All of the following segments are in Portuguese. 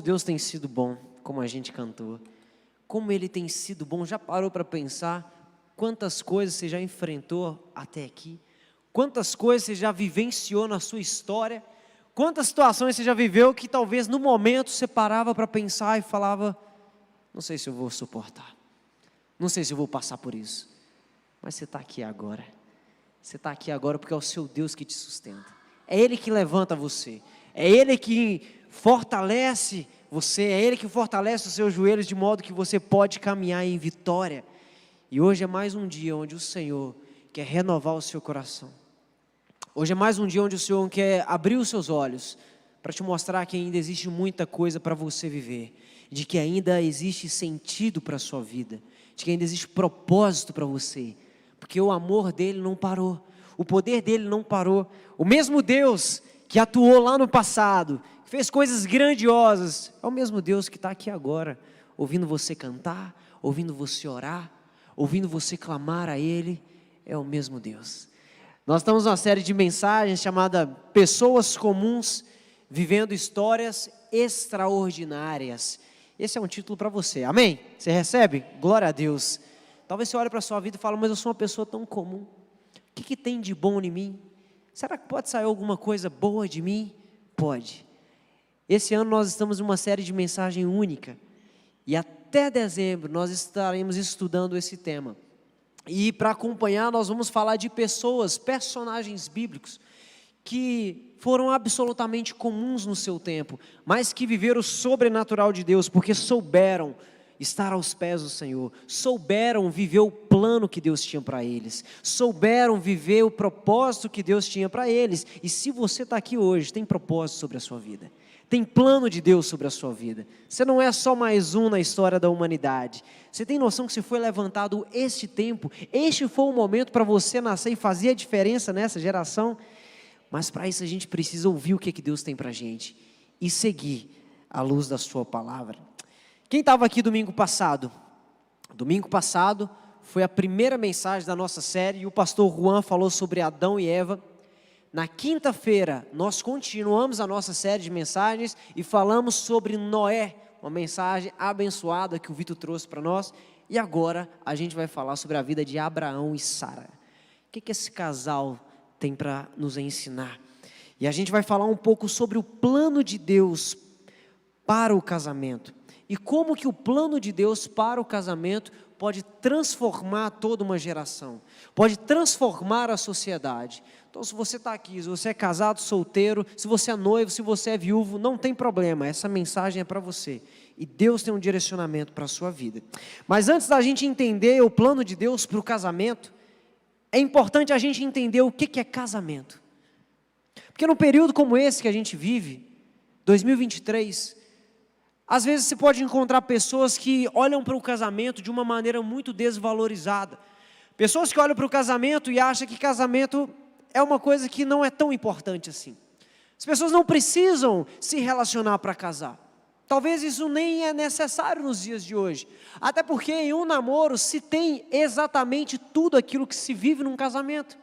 Deus tem sido bom, como a gente cantou. Como Ele tem sido bom. Já parou para pensar quantas coisas você já enfrentou até aqui? Quantas coisas você já vivenciou na sua história? Quantas situações você já viveu que talvez no momento você parava para pensar e falava: não sei se eu vou suportar, não sei se eu vou passar por isso. Mas você está aqui agora. Você está aqui agora porque é o seu Deus que te sustenta. É Ele que levanta você. É Ele que fortalece você. É Ele que fortalece os seus joelhos de modo que você pode caminhar em vitória. E hoje é mais um dia onde o Senhor quer renovar o seu coração. Hoje é mais um dia onde o Senhor quer abrir os seus olhos para te mostrar que ainda existe muita coisa para você viver, de que ainda existe sentido para a sua vida, de que ainda existe propósito para você, porque o amor dele não parou, o poder dele não parou. O mesmo Deus que atuou lá no passado, que fez coisas grandiosas, é o mesmo Deus que está aqui agora, ouvindo você cantar, ouvindo você orar, ouvindo você clamar a Ele. É o mesmo Deus. Nós estamos numa série de mensagens chamada Pessoas Comuns Vivendo Histórias Extraordinárias. Esse é um título para você, amém? Você recebe? Glória a Deus. Talvez você olhe para a sua vida e fale: mas eu sou uma pessoa tão comum, o que tem de bom em mim? Será que pode sair alguma coisa boa de mim? Pode. Esse ano nós estamos em uma série de mensagem única, e até dezembro nós estaremos estudando esse tema. E para acompanhar nós vamos falar de pessoas, personagens bíblicos, que foram absolutamente comuns no seu tempo, mas que viveram o sobrenatural de Deus, porque souberam estar aos pés do Senhor, souberam viver o plano que Deus tinha para eles, souberam viver o propósito que Deus tinha para eles. E se você está aqui hoje, tem propósito sobre a sua vida, tem plano de Deus sobre a sua vida. Você não é só mais um na história da humanidade. Você tem noção que você foi levantado este tempo, este foi o momento para você nascer e fazer a diferença nessa geração. Mas para isso a gente precisa ouvir o que Deus tem para a gente e seguir a luz da sua palavra. Quem estava aqui domingo passado? Domingo passado foi a primeira mensagem da nossa série e o pastor Juan falou sobre Adão e Eva. Na quinta-feira nós continuamos a nossa série de mensagens e falamos sobre Noé, uma mensagem abençoada que o Vitor trouxe para nós. E agora a gente vai falar sobre a vida de Abraão e Sara. O que esse casal tem para nos ensinar? E a gente vai falar um pouco sobre o plano de Deus para o casamento. E como que o plano de Deus para o casamento pode transformar toda uma geração, pode transformar a sociedade. Então, se você está aqui, se você é casado, solteiro, se você é noivo, se você é viúvo, não tem problema, essa mensagem é para você. E Deus tem um direcionamento para a sua vida. Mas antes da gente entender o plano de Deus para o casamento, é importante a gente entender o que é casamento. Porque num período como esse que a gente vive, 2023, às vezes você pode encontrar pessoas que olham para o casamento de uma maneira muito desvalorizada. Pessoas que olham para o casamento e acham que casamento é uma coisa que não é tão importante assim. As pessoas não precisam se relacionar para casar. Talvez isso nem é necessário nos dias de hoje. Até porque em um namoro se tem exatamente tudo aquilo que se vive num casamento.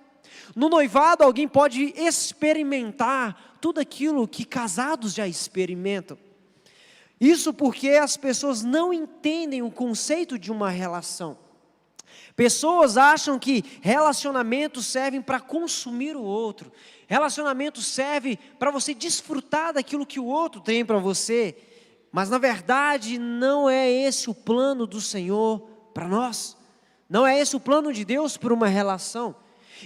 No noivado alguém pode experimentar tudo aquilo que casados já experimentam. Isso porque as pessoas não entendem o conceito de uma relação. Pessoas acham que relacionamentos servem para consumir o outro. Relacionamentos servem para você desfrutar daquilo que o outro tem para você. Mas na verdade não é esse o plano do Senhor para nós. Não é esse o plano de Deus para uma relação.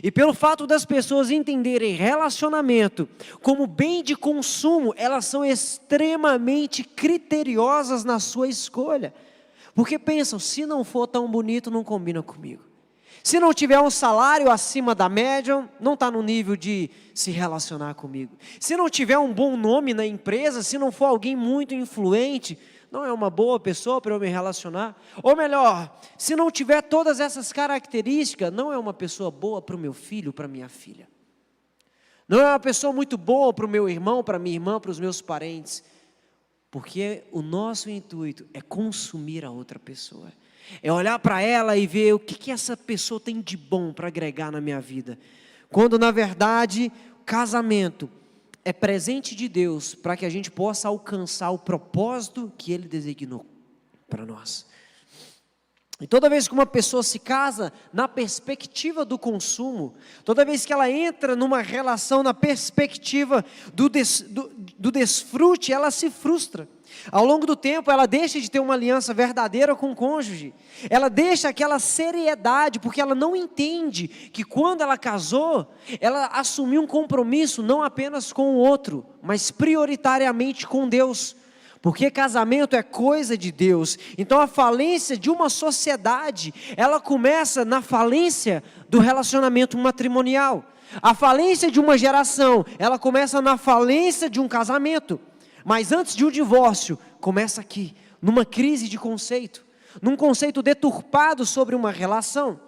E pelo fato das pessoas entenderem relacionamento como bem de consumo, elas são extremamente criteriosas na sua escolha. Porque pensam: se não for tão bonito, não combina comigo. Se não tiver um salário acima da média, não está no nível de se relacionar comigo. Se não tiver um bom nome na empresa, se não for alguém muito influente, não é uma boa pessoa para eu me relacionar. Ou melhor, se não tiver todas essas características, não é uma pessoa boa para o meu filho, para a minha filha. Não é uma pessoa muito boa para o meu irmão, para a minha irmã, para os meus parentes. Porque o nosso intuito é consumir a outra pessoa. É olhar para ela e ver o que essa pessoa tem de bom para agregar na minha vida. Quando na verdade, casamento é presente de Deus para que a gente possa alcançar o propósito que Ele designou para nós. E toda vez que uma pessoa se casa na perspectiva do consumo, toda vez que ela entra numa relação na perspectiva do desfrute, ela se frustra. Ao longo do tempo, ela deixa de ter uma aliança verdadeira com o cônjuge. Ela deixa aquela seriedade, porque ela não entende que quando ela casou, ela assumiu um compromisso não apenas com o outro, mas prioritariamente com Deus. Porque casamento é coisa de Deus. Então a falência de uma sociedade, ela começa na falência do relacionamento matrimonial. A falência de uma geração, ela começa na falência de um casamento. Mas antes de um divórcio, começa aqui, numa crise de conceito, num conceito deturpado sobre uma relação.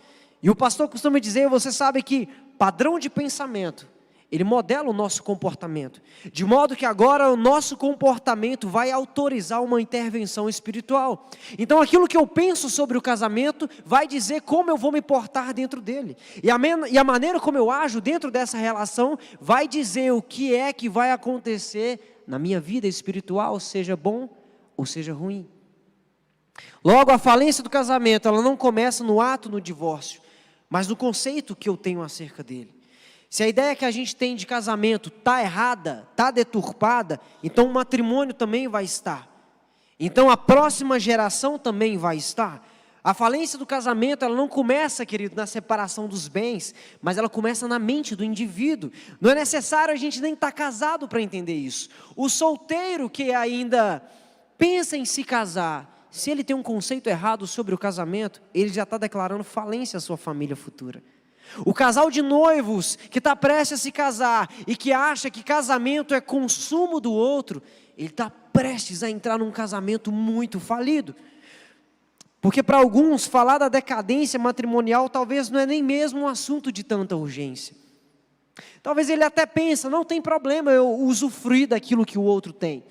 E o pastor costuma dizer, você sabe que padrão de pensamento, ele modela o nosso comportamento, de modo que agora o nosso comportamento vai autorizar uma intervenção espiritual. Então aquilo que eu penso sobre o casamento vai dizer como eu vou me portar dentro dele. E a maneira como eu ajo dentro dessa relação vai dizer o que é que vai acontecer na minha vida espiritual, seja bom ou seja ruim. Logo, a falência do casamento, ela não começa no ato, no divórcio, mas no conceito que eu tenho acerca dele. Se a ideia que a gente tem de casamento está errada, está deturpada, então o matrimônio também vai estar. Então a próxima geração também vai estar. A falência do casamento, ela não começa, querido, na separação dos bens, mas ela começa na mente do indivíduo. Não é necessário a gente nem estar casado para entender isso. O solteiro que ainda pensa em se casar, se ele tem um conceito errado sobre o casamento, ele já está declarando falência à sua família futura. O casal de noivos que está prestes a se casar e que acha que casamento é consumo do outro, ele está prestes a entrar num casamento muito falido. Porque para alguns, falar da decadência matrimonial talvez não é nem mesmo um assunto de tanta urgência. Talvez ele até pense, não tem problema eu usufruir daquilo que o outro tem.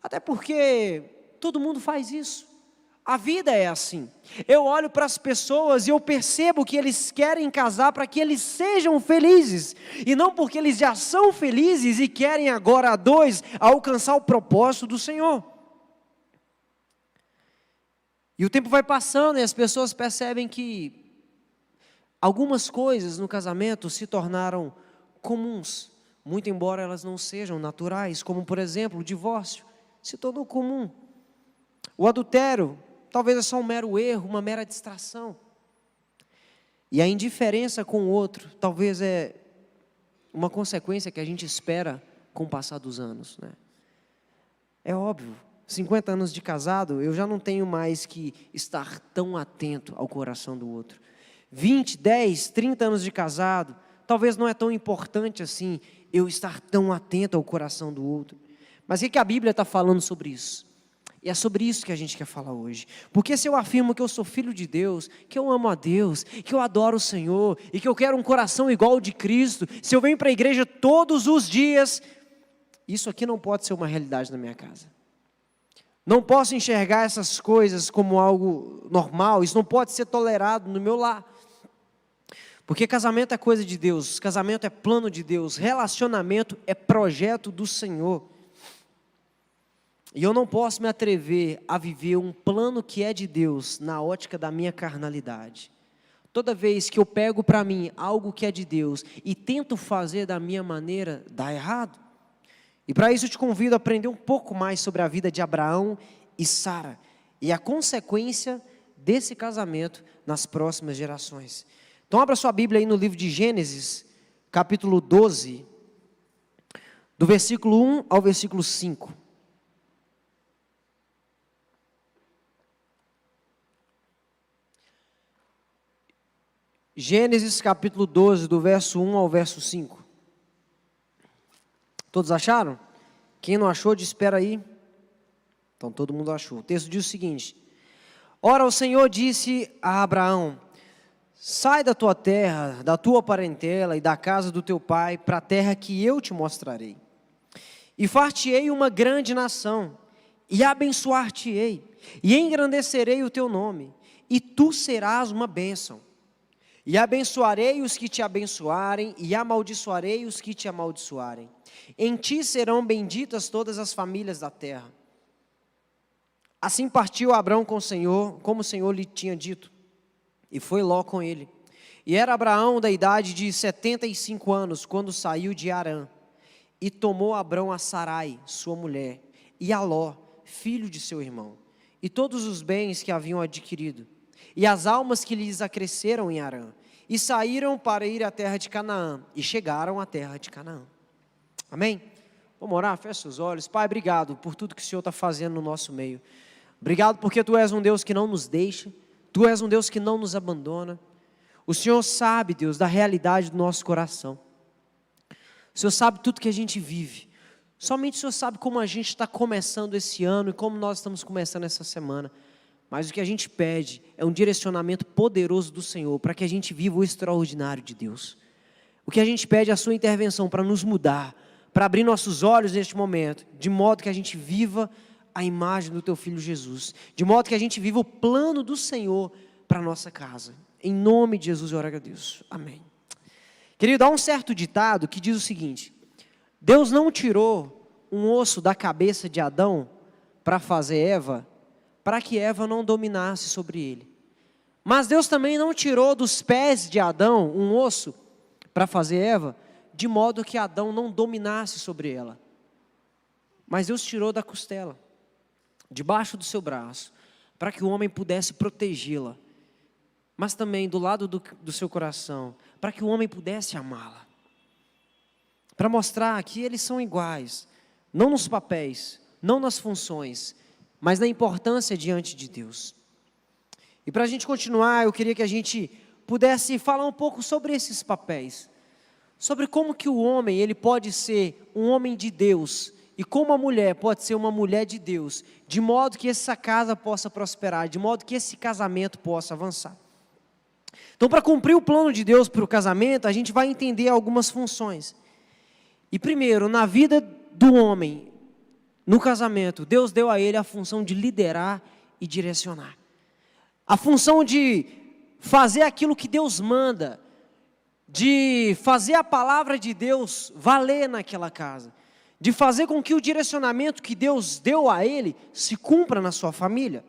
Até porque todo mundo faz isso. A vida é assim. Eu olho para as pessoas e eu percebo que eles querem casar para que eles sejam felizes. E não porque eles já são felizes e querem agora a dois alcançar o propósito do Senhor. E o tempo vai passando e as pessoas percebem que algumas coisas no casamento se tornaram comuns. Muito embora elas não sejam naturais. Como por exemplo o divórcio se tornou comum. O adultério talvez é só um mero erro, uma mera distração. E a indiferença com o outro, talvez é uma consequência que a gente espera com o passar dos anos, né? É óbvio, 50 anos de casado, eu já não tenho mais que estar tão atento ao coração do outro. 20, 10, 30 anos de casado, talvez não é tão importante assim, eu estar tão atento ao coração do outro. Mas o que a Bíblia está falando sobre isso? E é sobre isso que a gente quer falar hoje. Porque se eu afirmo que eu sou filho de Deus, que eu amo a Deus, que eu adoro o Senhor, e que eu quero um coração igual ao de Cristo, se eu venho para a igreja todos os dias, isso aqui não pode ser uma realidade na minha casa. Não posso enxergar essas coisas como algo normal, isso não pode ser tolerado no meu lar. Porque casamento é coisa de Deus, casamento é plano de Deus, relacionamento é projeto do Senhor. E eu não posso me atrever a viver um plano que é de Deus na ótica da minha carnalidade. Toda vez que eu pego para mim algo que é de Deus e tento fazer da minha maneira, dá errado. E para isso eu te convido a aprender um pouco mais sobre a vida de Abraão e Sara e a consequência desse casamento nas próximas gerações. Então abra sua Bíblia aí no livro de Gênesis, capítulo 12, do versículo 1 ao versículo 5. Gênesis capítulo 12, do verso 1 ao verso 5. Todos acharam? Quem não achou, espera aí. Então todo mundo achou. O texto diz o seguinte: Ora, o Senhor disse a Abraão: sai da tua terra, da tua parentela e da casa do teu pai, para a terra que eu te mostrarei. E far-te-ei uma grande nação, e abençoar-te-ei, e engrandecerei o teu nome, e tu serás uma bênção. E abençoarei os que te abençoarem, e amaldiçoarei os que te amaldiçoarem. Em ti serão benditas todas as famílias da terra. Assim partiu Abrão com o Senhor, como o Senhor lhe tinha dito, e foi Ló com ele. E era Abraão da idade de 75 anos, quando saiu de Harã. E tomou Abrão a Sarai, sua mulher, e a Ló, filho de seu irmão, e todos os bens que haviam adquirido, e as almas que lhes acresceram em Harã, e saíram para ir à terra de Canaã, e chegaram à terra de Canaã. Amém? Vamos orar, fecha os olhos. Pai, obrigado por tudo que o Senhor está fazendo no nosso meio. Obrigado porque Tu és um Deus que não nos deixa, Tu és um Deus que não nos abandona. O Senhor sabe, Deus, da realidade do nosso coração. O Senhor sabe tudo que a gente vive. Somente o Senhor sabe como a gente está começando esse ano e como nós estamos começando essa semana. Mas o que a gente pede é um direcionamento poderoso do Senhor para que a gente viva o extraordinário de Deus. O que a gente pede é a Sua intervenção para nos mudar, para abrir nossos olhos neste momento, de modo que a gente viva a imagem do Teu Filho Jesus, de modo que a gente viva o plano do Senhor para a nossa casa. Em nome de Jesus eu agradeço. Amém. Querido, há um certo ditado que diz o seguinte: Deus não tirou um osso da cabeça de Adão para fazer Eva, para que Eva não dominasse sobre ele. Mas Deus também não tirou dos pés de Adão um osso para fazer Eva, de modo que Adão não dominasse sobre ela. Mas Deus tirou da costela, debaixo do seu braço, para que o homem pudesse protegê-la, mas também do lado do seu coração, para que o homem pudesse amá-la. Para mostrar que eles são iguais, não nos papéis, não nas funções, mas na importância diante de Deus. E para a gente continuar, eu queria que a gente pudesse falar um pouco sobre esses papéis, sobre como que o homem, ele pode ser um homem de Deus, e como a mulher pode ser uma mulher de Deus, de modo que essa casa possa prosperar, de modo que esse casamento possa avançar. Então, para cumprir o plano de Deus para o casamento, a gente vai entender algumas funções. E primeiro, na vida do homem, no casamento, Deus deu a ele a função de liderar e direcionar. A função de fazer aquilo que Deus manda, de fazer a palavra de Deus valer naquela casa, de fazer com que o direcionamento que Deus deu a ele se cumpra na sua família.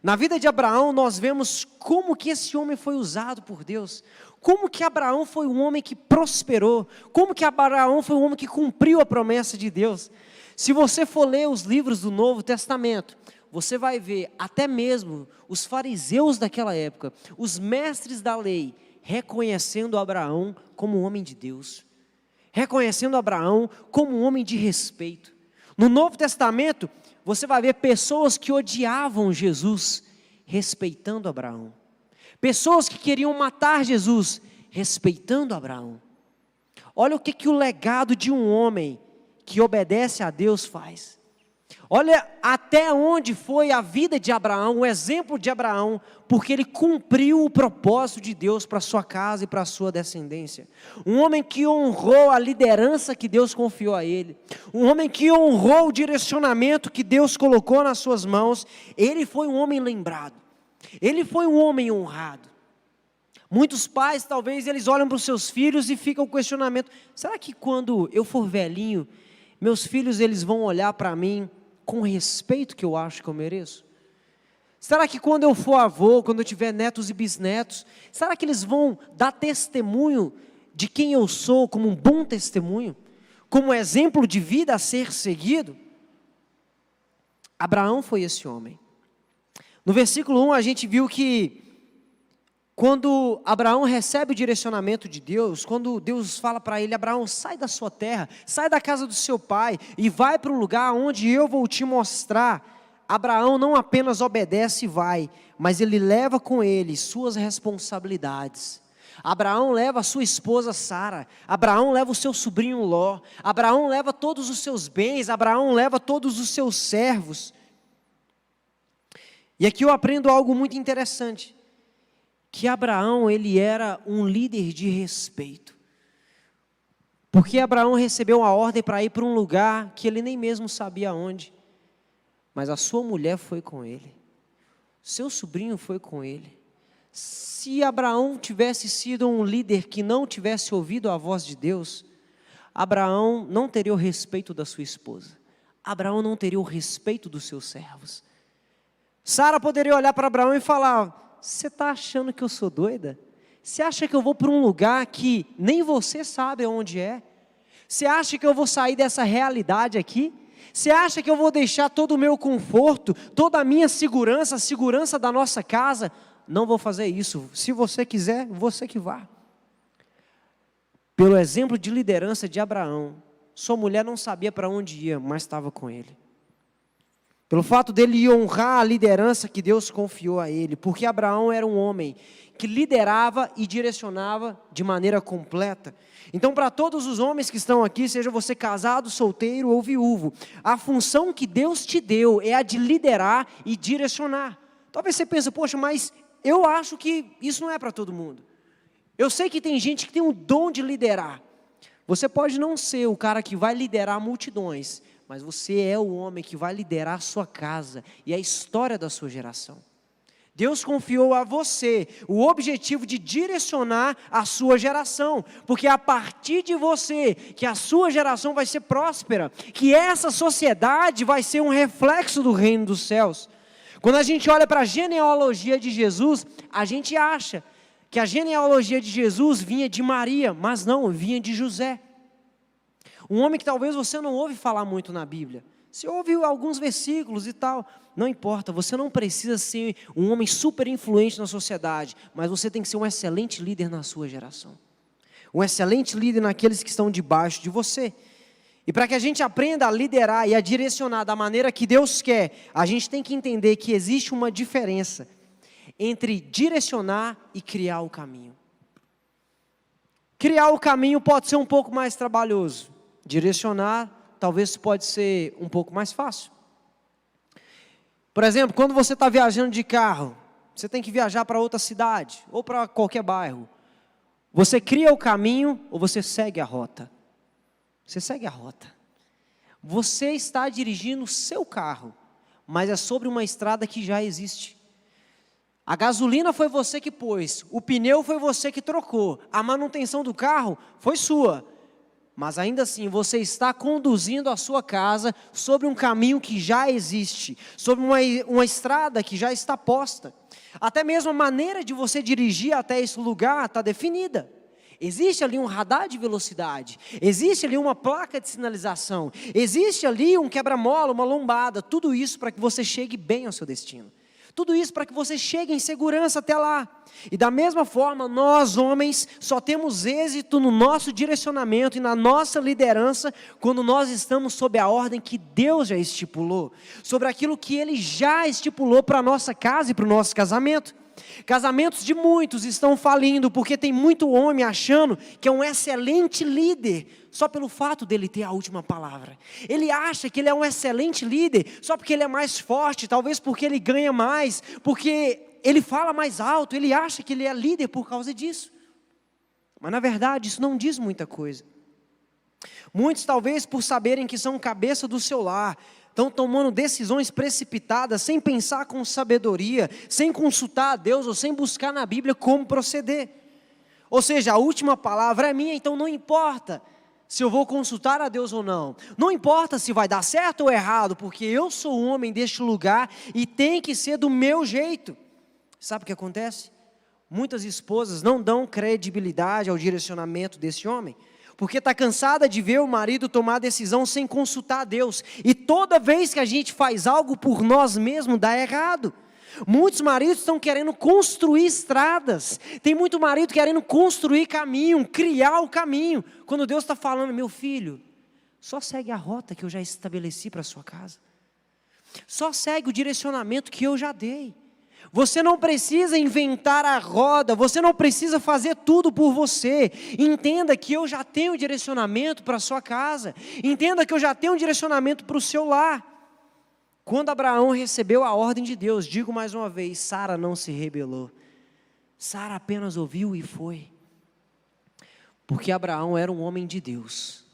Na vida de Abraão, nós vemos como que esse homem foi usado por Deus, como que Abraão foi um homem que prosperou, como que Abraão foi um homem que cumpriu a promessa de Deus. Se você for ler os livros do Novo Testamento, você vai ver até mesmo os fariseus daquela época, os mestres da lei, reconhecendo Abraão como um homem de Deus, reconhecendo Abraão como um homem de respeito. No Novo Testamento, você vai ver pessoas que odiavam Jesus, respeitando Abraão. Pessoas que queriam matar Jesus, respeitando Abraão. Olha o que o legado de um homem que obedece a Deus faz. Olha até onde foi a vida de Abraão, o exemplo de Abraão, porque ele cumpriu o propósito de Deus para a sua casa e para a sua descendência. Um homem que honrou a liderança que Deus confiou a ele. Um homem que honrou o direcionamento que Deus colocou nas suas mãos. Ele foi um homem lembrado. Ele foi um homem honrado. Muitos pais, talvez, eles olham para os seus filhos e ficam com o questionamento: será que quando eu for velhinho, meus filhos eles vão olhar para mim com o respeito que eu acho que eu mereço? Será que quando eu for avô, quando eu tiver netos e bisnetos, será que eles vão dar testemunho de quem eu sou, como um bom testemunho, como exemplo de vida a ser seguido? Abraão foi esse homem. No versículo 1 a gente viu que quando Abraão recebe o direcionamento de Deus, quando Deus fala para ele: Abraão, sai da sua terra, sai da casa do seu pai e vai para um lugar onde eu vou te mostrar. Abraão não apenas obedece e vai, mas ele leva com ele suas responsabilidades. Abraão leva a sua esposa Sara, Abraão leva o seu sobrinho Ló, Abraão leva todos os seus bens, Abraão leva todos os seus servos. E aqui eu aprendo algo muito interessante, que Abraão ele era um líder de respeito, porque Abraão recebeu a ordem para ir para um lugar que ele nem mesmo sabia onde, mas a sua mulher foi com ele, seu sobrinho foi com ele, Se Abraão tivesse sido um líder que não tivesse ouvido a voz de Deus, Abraão não teria o respeito da sua esposa. Abraão não teria o respeito dos seus servos. Sara poderia olhar para Abraão e falar: você está achando que eu sou doida? Você acha que eu vou para um lugar que nem você sabe onde é? Você acha que eu vou sair dessa realidade aqui? Você acha que eu vou deixar todo o meu conforto, toda a minha segurança, a segurança da nossa casa? Não vou fazer isso. Se você quiser, você que vá. Pelo exemplo de liderança de Abraão, sua mulher não sabia para onde ia, mas estava com ele. Pelo fato dele honrar a liderança que Deus confiou a ele, porque Abraão era um homem que liderava e direcionava de maneira completa. Então, para todos os homens que estão aqui, seja você casado, solteiro ou viúvo, a função que Deus te deu é a de liderar e direcionar. Talvez você pense: poxa, mas eu acho que isso não é para todo mundo. Eu sei que tem gente que tem o dom de liderar. Você pode não ser o cara que vai liderar multidões, mas você é o homem que vai liderar a sua casa e a história da sua geração. Deus confiou a você o objetivo de direcionar a sua geração, porque é a partir de você que a sua geração vai ser próspera, que essa sociedade vai ser um reflexo do reino dos céus. Quando a gente olha para a genealogia de Jesus, a gente acha que a genealogia de Jesus vinha de Maria, mas não, vinha de José. Um homem que talvez você não ouve falar muito na Bíblia. Você ouve alguns versículos e tal, não importa, você não precisa ser um homem super influente na sociedade, mas você tem que ser um excelente líder na sua geração. Um excelente líder naqueles que estão debaixo de você. E para que a gente aprenda a liderar e a direcionar da maneira que Deus quer, a gente tem que entender que existe uma diferença entre direcionar e criar o caminho. Criar o caminho pode ser um pouco mais trabalhoso. Direcionar, talvez pode ser um pouco mais fácil. Por exemplo, quando você está viajando de carro, você tem que viajar para outra cidade, ou para qualquer bairro. Você cria o caminho ou você segue a rota? Você segue a rota. Você está dirigindo o seu carro, mas é sobre uma estrada que já existe. A gasolina foi você que pôs, o pneu foi você que trocou, a manutenção do carro foi sua. Mas ainda assim, você está conduzindo a sua casa sobre um caminho que já existe, sobre uma estrada que já está posta. Até mesmo a maneira de você dirigir até esse lugar está definida. Existe ali um radar de velocidade, existe ali uma placa de sinalização, existe ali um quebra-mola, uma lombada, tudo isso para que você chegue bem ao seu destino. Tudo isso para que você chegue em segurança até lá. E da mesma forma, nós homens só temos êxito no nosso direcionamento e na nossa liderança quando nós estamos sob a ordem que Deus já estipulou, sobre aquilo que Ele já estipulou para a nossa casa e para o nosso casamento. Casamentos de muitos estão falindo porque tem muito homem achando que é um excelente líder só pelo fato dele ter a última palavra. Ele acha que ele é um excelente líder só porque ele é mais forte, talvez porque ele ganha mais, porque ele fala mais alto, ele acha que ele é líder por causa disso. Mas na verdade isso não diz muita coisa. Muitos talvez por saberem que são cabeça do seu lar, estão tomando decisões precipitadas, sem pensar com sabedoria, sem consultar a Deus ou sem buscar na Bíblia como proceder. Ou seja, a última palavra é minha, então não importa se eu vou consultar a Deus ou não. Não importa se vai dar certo ou errado, porque eu sou o homem deste lugar e tem que ser do meu jeito. Sabe o que acontece? Muitas esposas não dão credibilidade ao direcionamento desse homem, porque está cansada de ver o marido tomar decisão sem consultar a Deus. E toda vez que a gente faz algo por nós mesmos, dá errado. Muitos maridos estão querendo construir estradas. Tem muito marido querendo construir caminho, criar o caminho. Quando Deus está falando: meu filho, só segue a rota que eu já estabeleci para a sua casa. Só segue o direcionamento que eu já dei. Você não precisa inventar a roda, você não precisa fazer tudo por você. Entenda que eu já tenho direcionamento para a sua casa. Entenda que eu já tenho direcionamento para o seu lar. Quando Abraão recebeu a ordem de Deus, digo mais uma vez, Sara não se rebelou. Sara apenas ouviu e foi. Porque Abraão era um homem de Deus.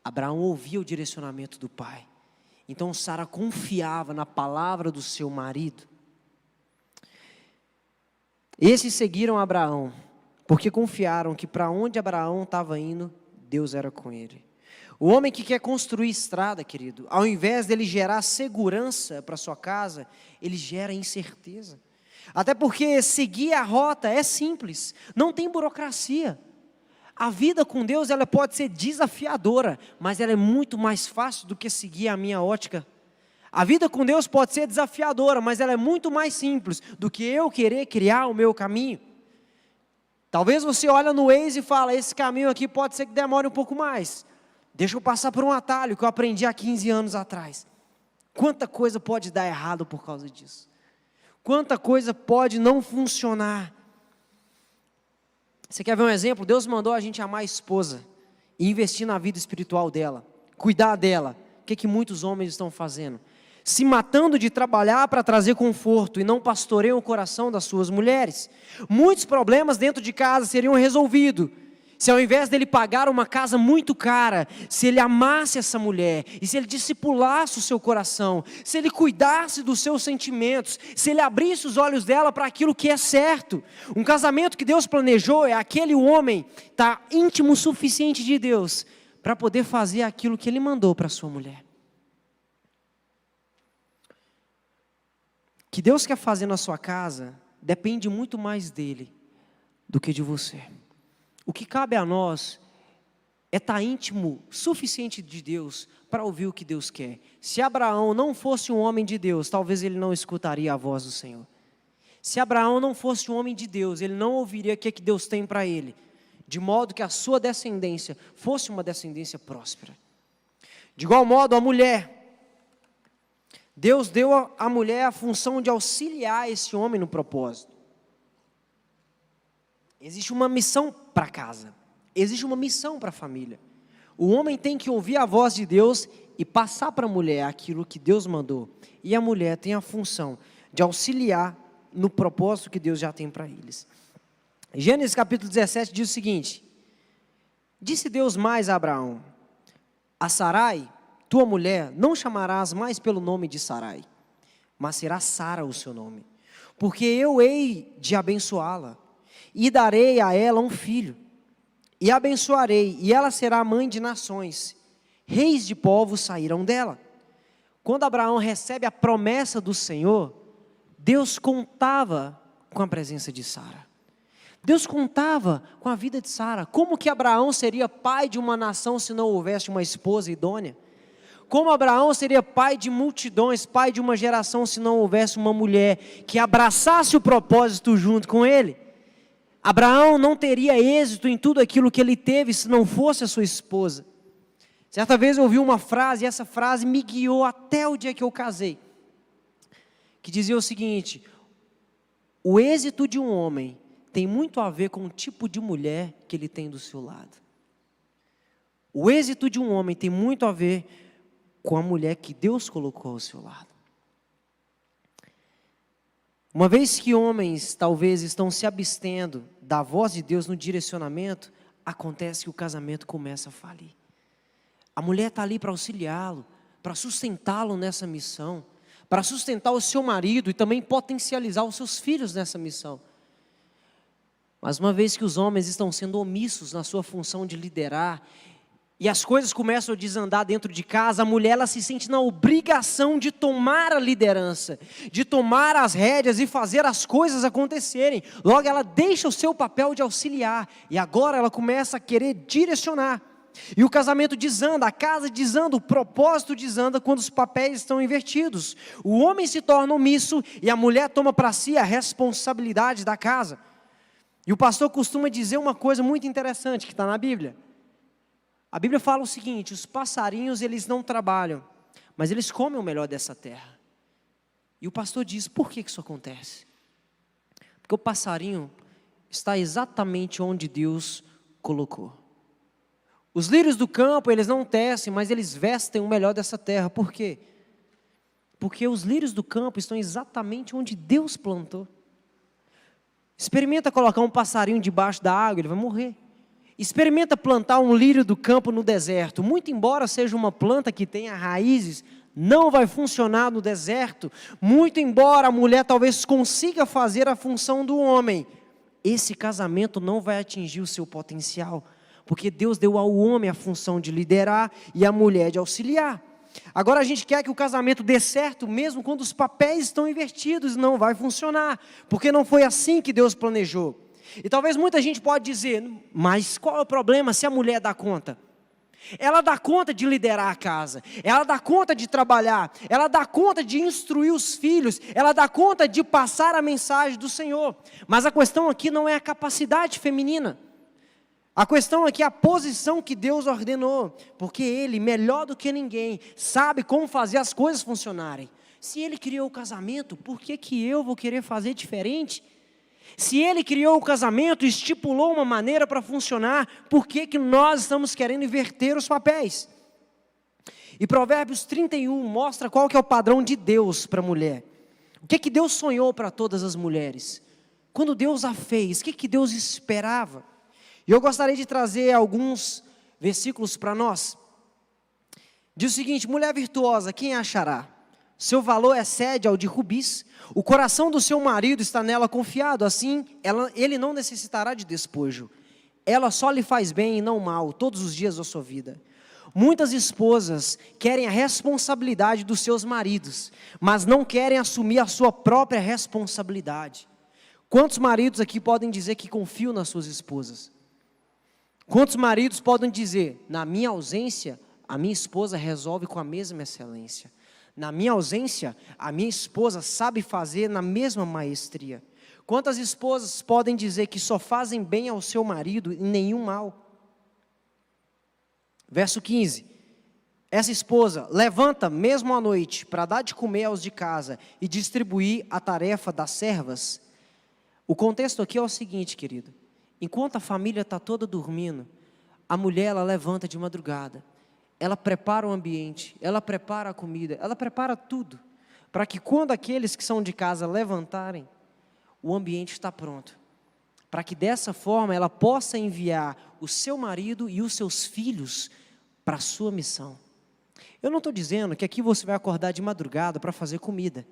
Abraão ouvia o direcionamento do pai. Então Sara confiava na palavra do seu marido. Esses seguiram Abraão, porque confiaram que para onde Abraão estava indo, Deus era com ele. O homem que quer construir estrada, querido, ao invés dele gerar segurança para sua casa, ele gera incerteza. Até porque seguir a rota é simples, não tem burocracia. A vida com Deus, ela pode ser desafiadora, mas ela é muito mais fácil do que seguir a minha ótica. A vida com Deus pode ser desafiadora, mas ela é muito mais simples do que eu querer criar o meu caminho. Talvez você olhe no Waze e fala, esse caminho aqui pode ser que demore um pouco mais. Deixa eu passar por um atalho que eu aprendi há 15 anos atrás. Quanta coisa pode dar errado por causa disso? Quanta coisa pode não funcionar? Você quer ver um exemplo? Deus mandou a gente amar a esposa e investir na vida espiritual dela, cuidar dela. O que muitos homens estão fazendo? Se matando de trabalhar para trazer conforto e não pastoreiam o coração das suas mulheres. Muitos problemas dentro de casa seriam resolvidos se ao invés dele pagar uma casa muito cara, se ele amasse essa mulher, e se ele discipulasse o seu coração, se ele cuidasse dos seus sentimentos, se ele abrisse os olhos dela para aquilo que é certo. Um casamento que Deus planejou é aquele homem tá íntimo o suficiente de Deus para poder fazer aquilo que ele mandou para sua mulher. O que Deus quer fazer na sua casa depende muito mais dele do que de você. O que cabe a nós é estar íntimo suficiente de Deus para ouvir o que Deus quer. Se Abraão não fosse um homem de Deus, talvez ele não escutaria a voz do Senhor. Se Abraão não fosse um homem de Deus, ele não ouviria o que Deus tem para ele, de modo que a sua descendência fosse uma descendência próspera. De igual modo, a mulher, Deus deu à mulher a função de auxiliar esse homem no propósito. Existe uma missão para casa, existe uma missão para a família. O homem tem que ouvir a voz de Deus e passar para a mulher aquilo que Deus mandou. E a mulher tem a função de auxiliar no propósito que Deus já tem para eles. Gênesis capítulo 17 diz o seguinte: disse Deus mais a Abraão: a Sarai, tua mulher, não chamarás mais pelo nome de Sarai, mas será Sara o seu nome, porque eu hei de abençoá-la, e darei a ela um filho, e abençoarei, e ela será mãe de nações, reis de povos sairão dela. Quando Abraão recebe a promessa do Senhor, Deus contava com a presença de Sara. Deus contava com a vida de Sara. Como que Abraão seria pai de uma nação se não houvesse uma esposa idônea? Como Abraão seria pai de multidões, pai de uma geração se não houvesse uma mulher que abraçasse o propósito junto com ele? Abraão não teria êxito em tudo aquilo que ele teve se não fosse a sua esposa. Certa vez eu ouvi uma frase, e essa frase me guiou até o dia que eu casei, que dizia o seguinte: o êxito de um homem tem muito a ver com o tipo de mulher que ele tem do seu lado. O êxito de um homem tem muito a ver com a mulher que Deus colocou ao seu lado. Uma vez que homens talvez estão se abstendo da voz de Deus no direcionamento, acontece que o casamento começa a falir. A mulher está ali para auxiliá-lo, para sustentá-lo nessa missão, para sustentar o seu marido e também potencializar os seus filhos nessa missão. Mas uma vez que os homens estão sendo omissos na sua função de liderar, e as coisas começam a desandar dentro de casa, a mulher ela se sente na obrigação de tomar a liderança, de tomar as rédeas e fazer as coisas acontecerem. Logo ela deixa o seu papel de auxiliar, e agora ela começa a querer direcionar. E o casamento desanda, a casa desanda, o propósito desanda quando os papéis estão invertidos. O homem se torna omisso e a mulher toma para si a responsabilidade da casa. E o pastor costuma dizer uma coisa muito interessante que está na Bíblia. A Bíblia fala o seguinte: os passarinhos eles não trabalham, mas eles comem o melhor dessa terra. E o pastor diz: por que isso acontece? Porque o passarinho está exatamente onde Deus colocou. Os lírios do campo eles não tecem, mas eles vestem o melhor dessa terra. Por quê? Porque os lírios do campo estão exatamente onde Deus plantou. Experimenta colocar um passarinho debaixo da água, ele vai morrer. Experimenta plantar um lírio do campo no deserto. Muito embora seja uma planta que tenha raízes, não vai funcionar no deserto, muito embora a mulher talvez consiga fazer a função do homem, esse casamento não vai atingir o seu potencial, porque Deus deu ao homem a função de liderar e à mulher de auxiliar. Agora a gente quer que o casamento dê certo, mesmo quando os papéis estão invertidos, não vai funcionar, porque não foi assim que Deus planejou. E talvez muita gente pode dizer, mas qual é o problema se a mulher dá conta? Ela dá conta de liderar a casa, ela dá conta de trabalhar, ela dá conta de instruir os filhos, ela dá conta de passar a mensagem do Senhor. Mas a questão aqui não é a capacidade feminina. A questão aqui é a posição que Deus ordenou, porque Ele, melhor do que ninguém, sabe como fazer as coisas funcionarem. Se Ele criou o casamento, por que eu vou querer fazer diferente? Se Ele criou o casamento, estipulou uma maneira para funcionar, por que nós estamos querendo inverter os papéis? E Provérbios 31 mostra qual que é o padrão de Deus para a mulher. O que Deus sonhou para todas as mulheres? Quando Deus a fez, o que Deus esperava? E eu gostaria de trazer alguns versículos para nós. Diz o seguinte: mulher virtuosa, quem a achará? Seu valor excede ao de rubis. O coração do seu marido está nela confiado, assim ele não necessitará de despojo. Ela só lhe faz bem e não mal, todos os dias da sua vida. Muitas esposas querem a responsabilidade dos seus maridos, mas não querem assumir a sua própria responsabilidade. Quantos maridos aqui podem dizer que confiam nas suas esposas? Quantos maridos podem dizer, na minha ausência, a minha esposa resolve com a mesma excelência? Na minha ausência, a minha esposa sabe fazer na mesma maestria. Quantas esposas podem dizer que só fazem bem ao seu marido e nenhum mal? Verso 15. Essa esposa levanta mesmo à noite para dar de comer aos de casa e distribuir a tarefa das servas. O contexto aqui é o seguinte, querido. Enquanto a família está toda dormindo, a mulher ela levanta de madrugada. Ela prepara o ambiente, ela prepara a comida, ela prepara tudo, para que quando aqueles que são de casa levantarem, o ambiente está pronto. Para que dessa forma ela possa enviar o seu marido e os seus filhos para a sua missão. Eu não estou dizendo que aqui você vai acordar de madrugada para fazer comida.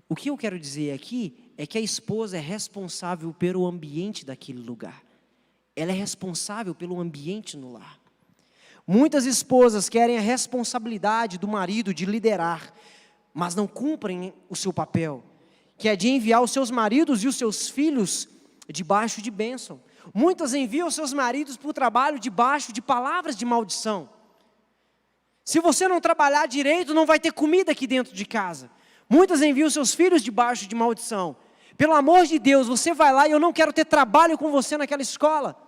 O que eu quero dizer aqui é que a esposa é responsável pelo ambiente daquele lugar. Ela é responsável pelo ambiente no lar. Muitas esposas querem a responsabilidade do marido de liderar, mas não cumprem o seu papel, que é de enviar os seus maridos e os seus filhos debaixo de bênção. Muitas enviam os seus maridos para o trabalho debaixo de palavras de maldição. Se você não trabalhar direito, não vai ter comida aqui dentro de casa. Muitas enviam os seus filhos debaixo de maldição. Pelo amor de Deus, você vai lá e eu não quero ter trabalho com você naquela escola.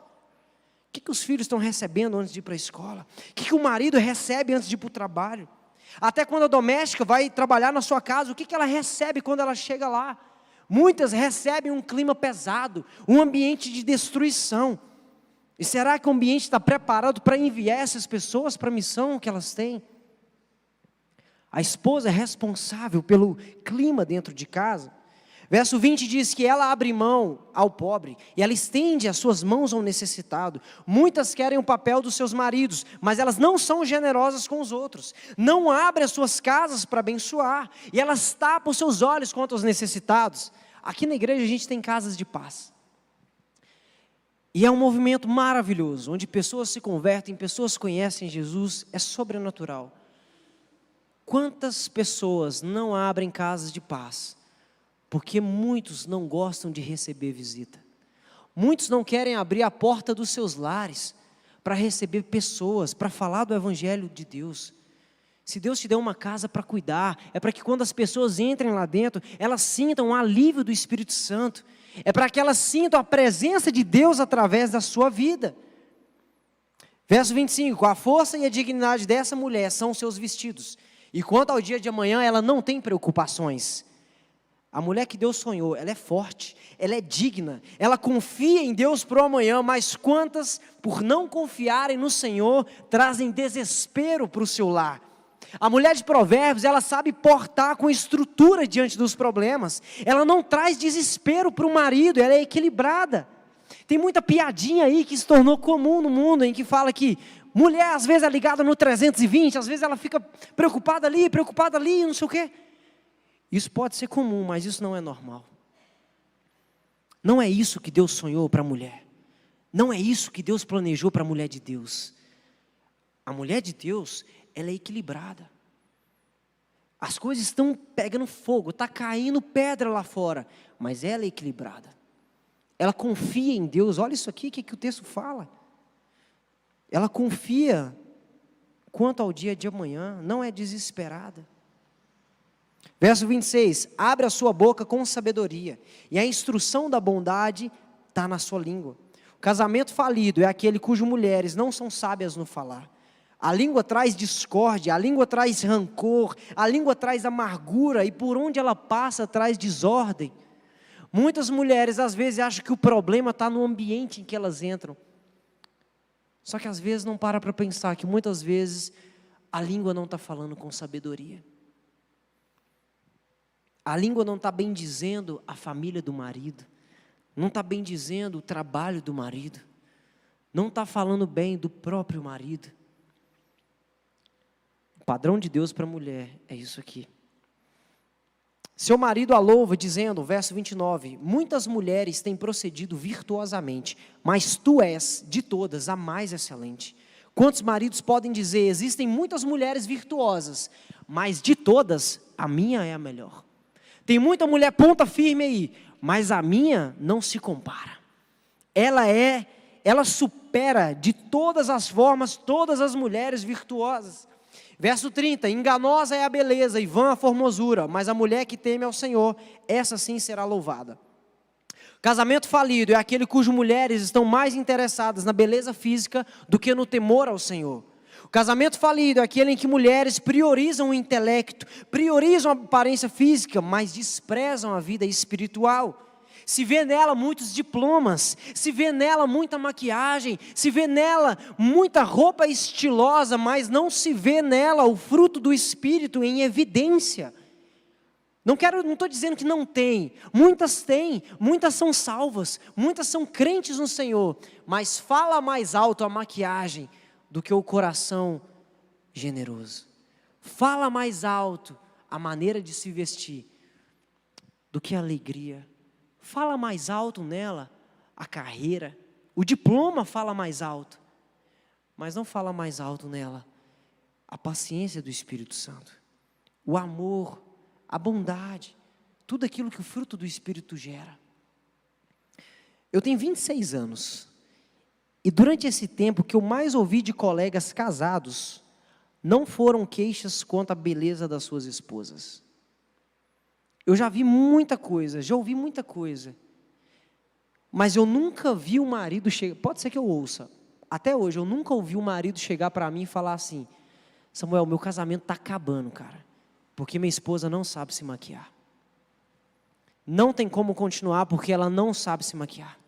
O que os filhos estão recebendo antes de ir para a escola? O que o marido recebe antes de ir para o trabalho? Até quando a doméstica vai trabalhar na sua casa, o que ela recebe quando ela chega lá? Muitas recebem um clima pesado, um ambiente de destruição. E será que o ambiente está preparado para enviar essas pessoas para a missão que elas têm? A esposa é responsável pelo clima dentro de casa. Verso 20 diz que ela abre mão ao pobre e ela estende as suas mãos ao necessitado. Muitas querem o papel dos seus maridos, mas elas não são generosas com os outros. Não abrem as suas casas para abençoar e elas tapam os seus olhos contra os necessitados. Aqui na igreja a gente tem casas de paz. E é um movimento maravilhoso, onde pessoas se convertem, pessoas conhecem Jesus, é sobrenatural. Quantas pessoas não abrem casas de paz? Porque muitos não gostam de receber visita. Muitos não querem abrir a porta dos seus lares para receber pessoas, para falar do Evangelho de Deus. Se Deus te deu uma casa para cuidar, é para que quando as pessoas entrem lá dentro, elas sintam o alívio do Espírito Santo. É para que elas sintam a presença de Deus através da sua vida. Verso 25, a força e a dignidade dessa mulher são os seus vestidos. E quanto ao dia de amanhã, ela não tem preocupações. A mulher que Deus sonhou, ela é forte, ela é digna, ela confia em Deus para o amanhã, mas quantas, por não confiarem no Senhor, trazem desespero para o seu lar. A mulher de Provérbios, ela sabe portar com estrutura diante dos problemas, ela não traz desespero para o marido, ela é equilibrada. Tem muita piadinha aí que se tornou comum no mundo, em que fala que Mulher, às vezes, é ligada no 320, às vezes ela fica preocupada ali, não sei o quê. Isso pode ser comum, mas isso não é normal. Não é isso que Deus sonhou para a mulher. Não é isso que Deus planejou para a mulher de Deus. A mulher de Deus, ela é equilibrada. As coisas estão pegando fogo, está caindo pedra lá fora, mas ela é equilibrada. Ela confia em Deus. Olha isso aqui, o que o texto fala. Ela confia quanto ao dia de amanhã, não é desesperada. Verso 26, abre a sua boca com sabedoria, e a instrução da bondade está na sua língua. O casamento falido é aquele cujas mulheres não são sábias no falar. A língua traz discórdia, a língua traz rancor, a língua traz amargura, e por onde ela passa traz desordem. Muitas mulheres às vezes acham que o problema está no ambiente em que elas entram. Só que às vezes não para pensar que muitas vezes a língua não está falando com sabedoria. A língua não está bem dizendo a família do marido, não está bem dizendo o trabalho do marido, não está falando bem do próprio marido. O padrão de Deus para a mulher é isso aqui. Seu marido a louva dizendo, verso 29, muitas mulheres têm procedido virtuosamente, mas tu és, de todas, a mais excelente. Quantos maridos podem dizer, existem muitas mulheres virtuosas, mas de todas, a minha é a melhor. Tem muita mulher ponta firme aí, mas a minha não se compara. Ela supera de todas as formas, todas as mulheres virtuosas. Verso 30, enganosa é a beleza e vã a formosura, mas a mulher que teme ao Senhor, essa sim será louvada. Casamento falido é aquele cujas mulheres estão mais interessadas na beleza física do que no temor ao Senhor. O casamento falido é aquele em que mulheres priorizam o intelecto, priorizam a aparência física, mas desprezam a vida espiritual. Se vê nela muitos diplomas, se vê nela muita maquiagem, se vê nela muita roupa estilosa, mas não se vê nela o fruto do Espírito em evidência. Não estou dizendo que não tem, muitas têm, muitas são salvas, muitas são crentes no Senhor, mas fala mais alto a maquiagem do que o coração generoso. Fala mais alto a maneira de se vestir do que a alegria. Fala mais alto nela a carreira. O diploma fala mais alto, mas não fala mais alto nela a paciência do Espírito Santo, o amor, a bondade, tudo aquilo que o fruto do Espírito gera. Eu tenho 26 anos. E durante esse tempo, o que eu mais ouvi de colegas casados, não foram queixas quanto à beleza das suas esposas. Eu já vi muita coisa, já ouvi muita coisa. Mas eu nunca vi o marido chegar, pode ser que eu ouça, até hoje eu nunca ouvi o marido chegar para mim e falar assim, Samuel, meu casamento está acabando, cara, porque minha esposa não sabe se maquiar. Não tem como continuar porque ela não sabe se maquiar.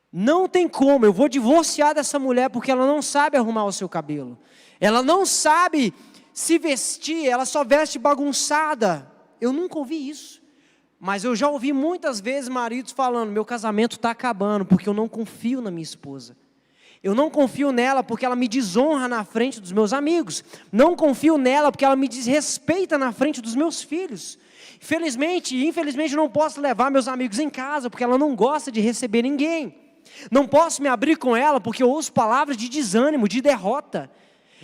Não tem como, eu vou divorciar dessa mulher porque ela não sabe arrumar o seu cabelo. Ela não sabe se vestir, ela só veste bagunçada. Eu nunca ouvi isso. Mas eu já ouvi muitas vezes maridos falando, meu casamento está acabando porque eu não confio na minha esposa. Eu não confio nela porque ela me desonra na frente dos meus amigos. Não confio nela porque ela me desrespeita na frente dos meus filhos. Infelizmente eu não posso levar meus amigos em casa porque ela não gosta de receber ninguém. Não posso me abrir com ela porque eu ouço palavras de desânimo, de derrota.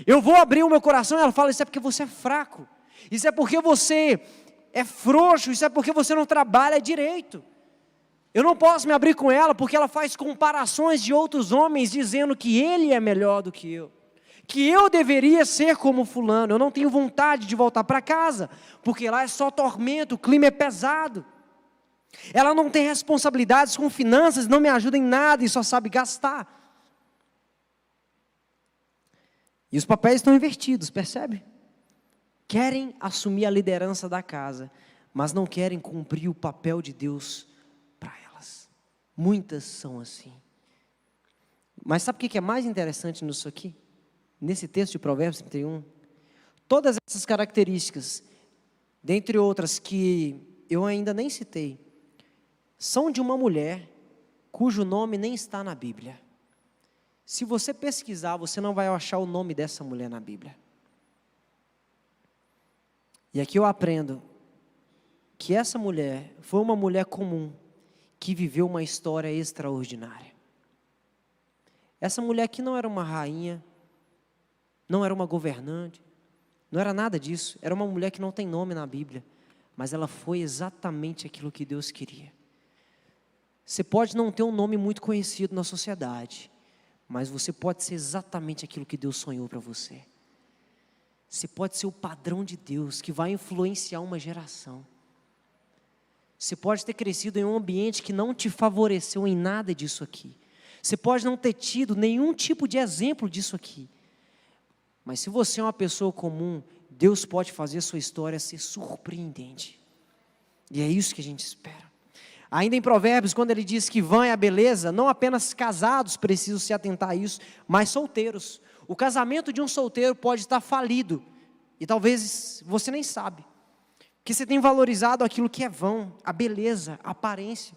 Eu vou abrir o meu coração e ela fala, isso é porque você é fraco. Isso é porque você é frouxo, isso é porque você não trabalha direito. Eu não posso me abrir com ela porque ela faz comparações de outros homens dizendo que ele é melhor do que eu. Que eu deveria ser como fulano. Eu não tenho vontade de voltar para casa, porque lá é só tormento, o clima é pesado. Ela não tem responsabilidades com finanças, não me ajuda em nada e só sabe gastar. E os papéis estão invertidos, percebe? Querem assumir a liderança da casa, mas não querem cumprir o papel de Deus para elas. Muitas são assim. Mas sabe o que é mais interessante nisso aqui? Nesse texto de Provérbios 31? Todas essas características, dentre outras que eu ainda nem citei, são de uma mulher cujo nome nem está na Bíblia. Se você pesquisar, você não vai achar o nome dessa mulher na Bíblia. E aqui eu aprendo que essa mulher foi uma mulher comum, que viveu uma história extraordinária. Essa mulher que não era uma rainha, não era uma governante, não era nada disso, era uma mulher que não tem nome na Bíblia, mas ela foi exatamente aquilo que Deus queria. Você pode não ter um nome muito conhecido na sociedade, mas você pode ser exatamente aquilo que Deus sonhou para você. Você pode ser o padrão de Deus que vai influenciar uma geração. Você pode ter crescido em um ambiente que não te favoreceu em nada disso aqui. Você pode não ter tido nenhum tipo de exemplo disso aqui. Mas se você é uma pessoa comum, Deus pode fazer a sua história ser surpreendente. E é isso que a gente espera. Ainda em Provérbios, quando ele diz que vã é a beleza, não apenas casados precisam se atentar a isso, mas solteiros. O casamento de um solteiro pode estar falido, e talvez você nem sabe, porque você tem valorizado aquilo que é vão, a beleza, a aparência,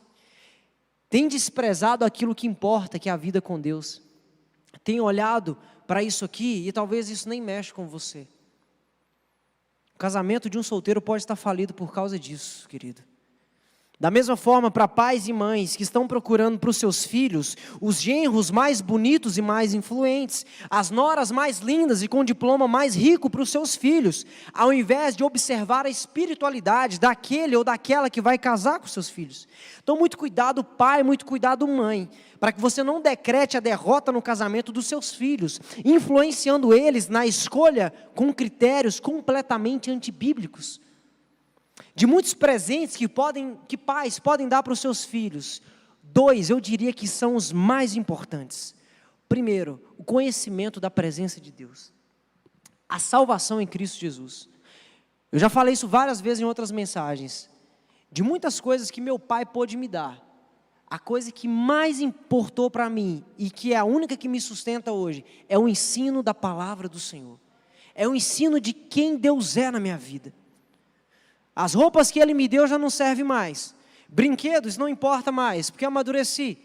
tem desprezado aquilo que importa, que é a vida com Deus, tem olhado para isso aqui, e talvez isso nem mexe com você. O casamento de um solteiro pode estar falido por causa disso, querido. Da mesma forma, para pais e mães que estão procurando para os seus filhos os genros mais bonitos e mais influentes, as noras mais lindas e com diploma mais rico para os seus filhos, ao invés de observar a espiritualidade daquele ou daquela que vai casar com seus filhos. Então, muito cuidado, pai, muito cuidado, mãe, para que você não decrete a derrota no casamento dos seus filhos, influenciando eles na escolha com critérios completamente antibíblicos. De muitos presentes que pais podem dar para os seus filhos, 2 eu diria que são os mais importantes. Primeiro, o conhecimento da presença de Deus, a salvação em Cristo Jesus. Eu já falei isso várias vezes em outras mensagens. De muitas coisas que meu pai pôde me dar, a coisa que mais importou para mim e que é a única que me sustenta hoje, é o ensino da palavra do Senhor. É o ensino de quem Deus é na minha vida. As roupas que Ele me deu já não servem mais. Brinquedos não importa mais, porque amadureci.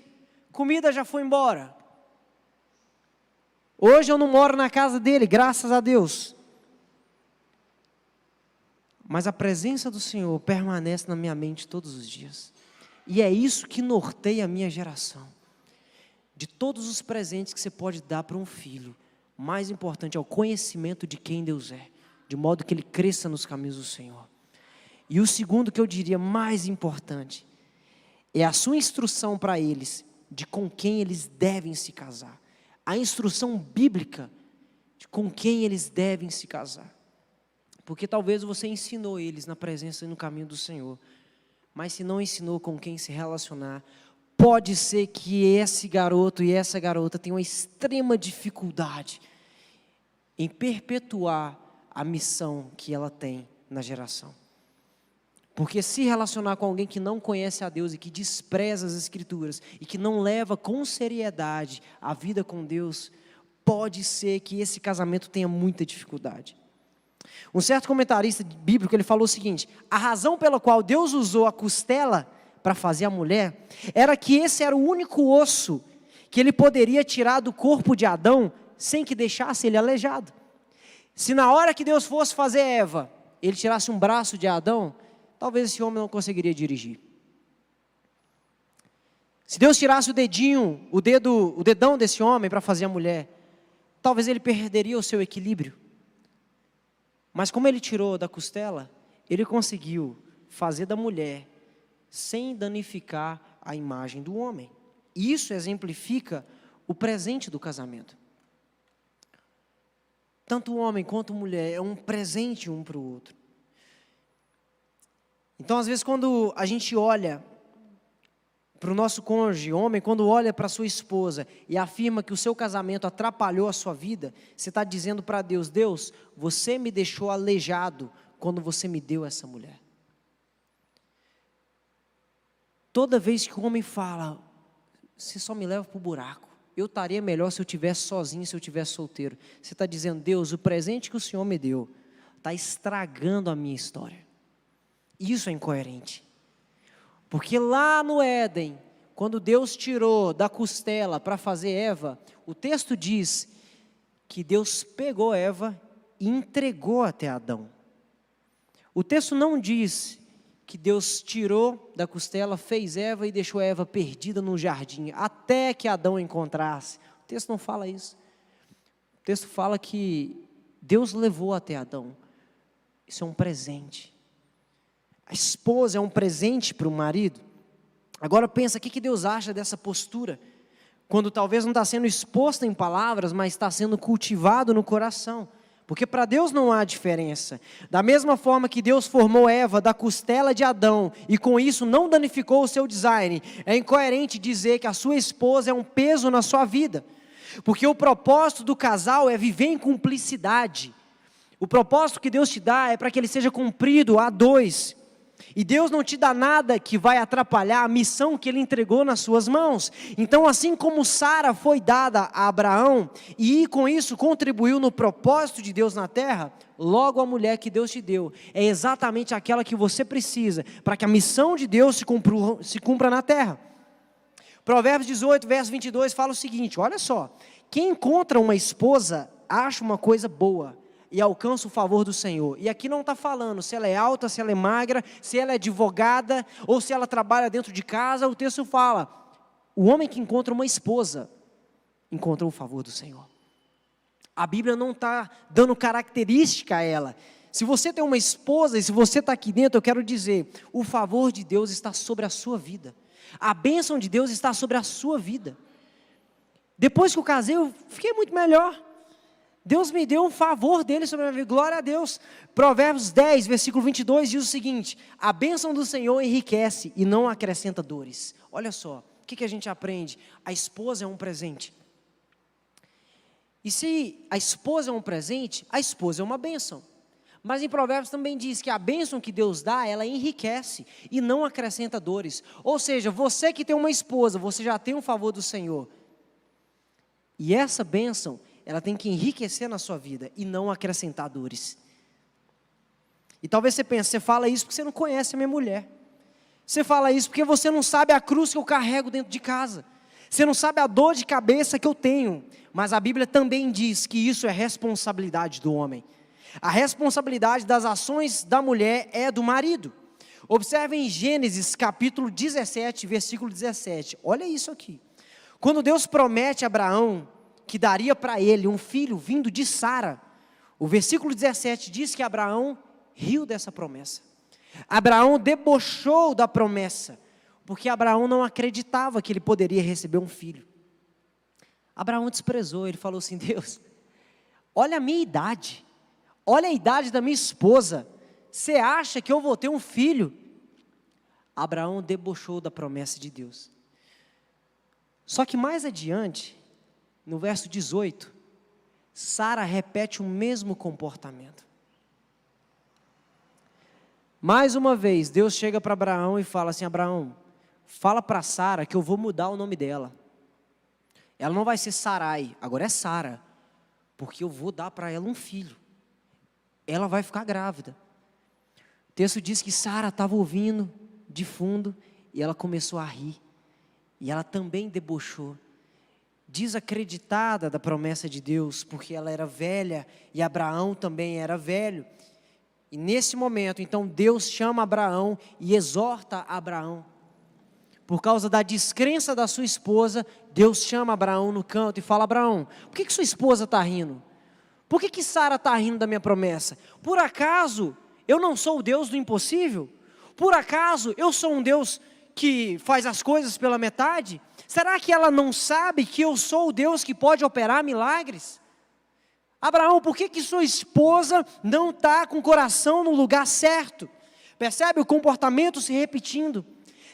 Comida já foi embora. Hoje eu não moro na casa dele, graças a Deus. Mas a presença do Senhor permanece na minha mente todos os dias. E é isso que norteia a minha geração. De todos os presentes que você pode dar para um filho, o mais importante é o conhecimento de quem Deus é, de modo que ele cresça nos caminhos do Senhor. E o segundo que eu diria mais importante, é a sua instrução para eles, de com quem eles devem se casar. A instrução bíblica, de com quem eles devem se casar. Porque talvez você ensinou eles na presença e no caminho do Senhor, mas se não ensinou com quem se relacionar, pode ser que esse garoto e essa garota tenham uma extrema dificuldade em perpetuar a missão que ela tem na geração. Porque se relacionar com alguém que não conhece a Deus e que despreza as Escrituras e que não leva com seriedade a vida com Deus, pode ser que esse casamento tenha muita dificuldade. Um certo comentarista bíblico, ele falou o seguinte: a razão pela qual Deus usou a costela para fazer a mulher, era que esse era o único osso que ele poderia tirar do corpo de Adão, sem que deixasse ele aleijado. Se na hora que Deus fosse fazer Eva, ele tirasse um braço de Adão, talvez esse homem não conseguiria dirigir. Se Deus tirasse o dedão desse homem para fazer a mulher, talvez ele perderia o seu equilíbrio. Mas como ele tirou da costela, ele conseguiu fazer da mulher sem danificar a imagem do homem. E isso exemplifica o presente do casamento. Tanto o homem quanto a mulher é um presente um para o outro. Então, às vezes, quando a gente olha para o nosso cônjuge, homem, quando olha para a sua esposa e afirma que o seu casamento atrapalhou a sua vida, você está dizendo para Deus: Deus, você me deixou aleijado quando você me deu essa mulher. Toda vez que o homem fala, você só me leva para o buraco, eu estaria melhor se eu estivesse sozinho, se eu estivesse solteiro. Você está dizendo: Deus, o presente que o Senhor me deu está estragando a minha história. Isso é incoerente. Porque lá no Éden, quando Deus tirou da costela para fazer Eva, o texto diz que Deus pegou Eva e entregou até Adão. O texto não diz que Deus tirou da costela, fez Eva e deixou Eva perdida no jardim, até que Adão encontrasse. O texto não fala isso. O texto fala que Deus levou até Adão. Isso é um presente. A esposa é um presente para o marido. Agora pensa, o que Deus acha dessa postura? Quando talvez não está sendo exposta em palavras, mas está sendo cultivado no coração. Porque para Deus não há diferença. Da mesma forma que Deus formou Eva da costela de Adão, e com isso não danificou o seu design, é incoerente dizer que a sua esposa é um peso na sua vida. Porque o propósito do casal é viver em cumplicidade. O propósito que Deus te dá é para que ele seja cumprido a dois. E Deus não te dá nada que vai atrapalhar a missão que Ele entregou nas suas mãos. Então, assim como Sara foi dada a Abraão, e com isso contribuiu no propósito de Deus na terra, logo a mulher que Deus te deu é exatamente aquela que você precisa, para que a missão de Deus se cumpra na terra. Provérbios 18, verso 22 fala o seguinte, olha só: quem encontra uma esposa, acha uma coisa boa, e alcança o favor do Senhor. E aqui não está falando se ela é alta, se ela é magra, se ela é advogada, ou se ela trabalha dentro de casa. O texto fala, o homem que encontra uma esposa, encontra o favor do Senhor. A Bíblia não está dando característica a ela. Se você tem uma esposa, e se você está aqui dentro, eu quero dizer, o favor de Deus está sobre a sua vida. A bênção de Deus está sobre a sua vida. Depois que eu casei, eu fiquei muito melhor. Deus me deu um favor dele sobre a minha vida, glória a Deus. Provérbios 10, versículo 22 diz o seguinte: a bênção do Senhor enriquece e não acrescenta dores. Olha só, o que a gente aprende? A esposa é um presente. E se a esposa é um presente, a esposa é uma bênção. Mas em Provérbios também diz que a bênção que Deus dá, ela enriquece e não acrescenta dores. Ou seja, você que tem uma esposa, você já tem um favor do Senhor. E essa bênção, ela tem que enriquecer na sua vida e não acrescentar dores. E talvez você pense, você fala isso porque você não conhece a minha mulher. Você fala isso porque você não sabe a cruz que eu carrego dentro de casa. Você não sabe a dor de cabeça que eu tenho. Mas a Bíblia também diz que isso é responsabilidade do homem. A responsabilidade das ações da mulher é do marido. Observe em Gênesis capítulo 17, versículo 17. Olha isso aqui. Quando Deus promete a Abraão que daria para ele um filho vindo de Sara, o versículo 17 diz que Abraão riu dessa promessa. Abraão debochou da promessa, porque Abraão não acreditava que ele poderia receber um filho. Abraão desprezou, ele falou assim: Deus, olha a minha idade, olha a idade da minha esposa, você acha que eu vou ter um filho? Abraão debochou da promessa de Deus. Só que mais adiante, no verso 18, Sara repete o mesmo comportamento. Mais uma vez, Deus chega para Abraão e fala assim: Abraão, fala para Sara que eu vou mudar o nome dela. Ela não vai ser Sarai, agora é Sara, porque eu vou dar para ela um filho. Ela vai ficar grávida. O texto diz que Sara estava ouvindo de fundo e ela começou a rir. E ela também debochou, desacreditada da promessa de Deus, porque ela era velha e Abraão também era velho. E nesse momento, então, Deus chama Abraão e exorta Abraão. Por causa da descrença da sua esposa, Deus chama Abraão no canto e fala: Abraão, por que sua esposa está rindo? Por que Sara está rindo da minha promessa? Por acaso eu não sou o Deus do impossível? Por acaso eu sou um Deus que faz as coisas pela metade? Será que ela não sabe que eu sou o Deus que pode operar milagres? Abraão, por que sua esposa não está com o coração no lugar certo? Percebe o comportamento se repetindo?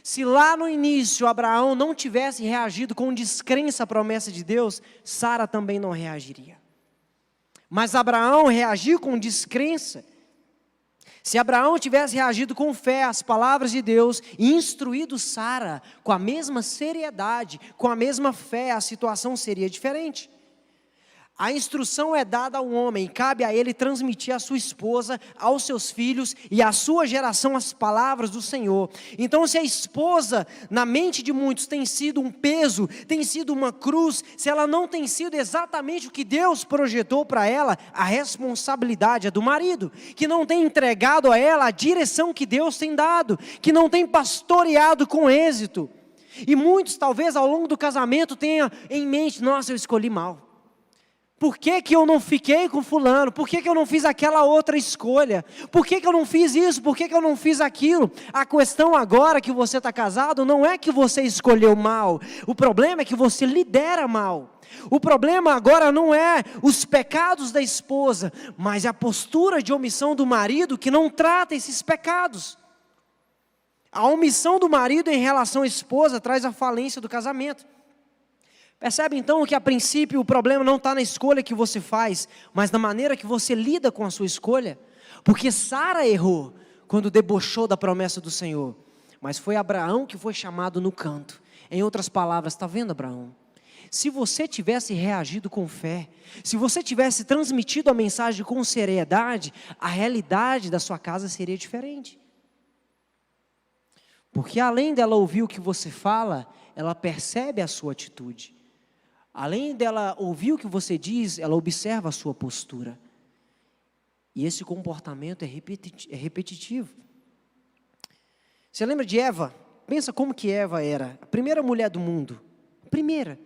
Se lá no início Abraão não tivesse reagido com descrença à promessa de Deus, Sara também não reagiria. Mas Abraão reagiu com descrença. Se Abraão tivesse reagido com fé às palavras de Deus e instruído Sara com a mesma seriedade, com a mesma fé, a situação seria diferente. A instrução é dada ao homem, cabe a ele transmitir à sua esposa, aos seus filhos e à sua geração as palavras do Senhor. Então, se a esposa, na mente de muitos, tem sido um peso, tem sido uma cruz, se ela não tem sido exatamente o que Deus projetou para ela, a responsabilidade é do marido, que não tem entregado a ela a direção que Deus tem dado, que não tem pastoreado com êxito. E muitos, talvez, ao longo do casamento, tenham em mente: nossa, eu escolhi mal. Por que eu não fiquei com fulano? Por que eu não fiz aquela outra escolha? Por que eu não fiz isso? Por que eu não fiz aquilo? A questão agora que você está casado não é que você escolheu mal. O problema é que você lidera mal. O problema agora não é os pecados da esposa, mas a postura de omissão do marido que não trata esses pecados. A omissão do marido em relação à esposa traz a falência do casamento. Percebe então que a princípio o problema não está na escolha que você faz, mas na maneira que você lida com a sua escolha? Porque Sara errou quando debochou da promessa do Senhor, mas foi Abraão que foi chamado no canto. Em outras palavras, está vendo, Abraão? Se você tivesse reagido com fé, se você tivesse transmitido a mensagem com seriedade, a realidade da sua casa seria diferente. Porque além dela ouvir o que você fala, ela percebe a sua atitude. Além dela ouvir o que você diz, ela observa a sua postura. E esse comportamento é repetitivo. Você lembra de Eva? Pensa como que Eva era. A primeira mulher do mundo. Primeira.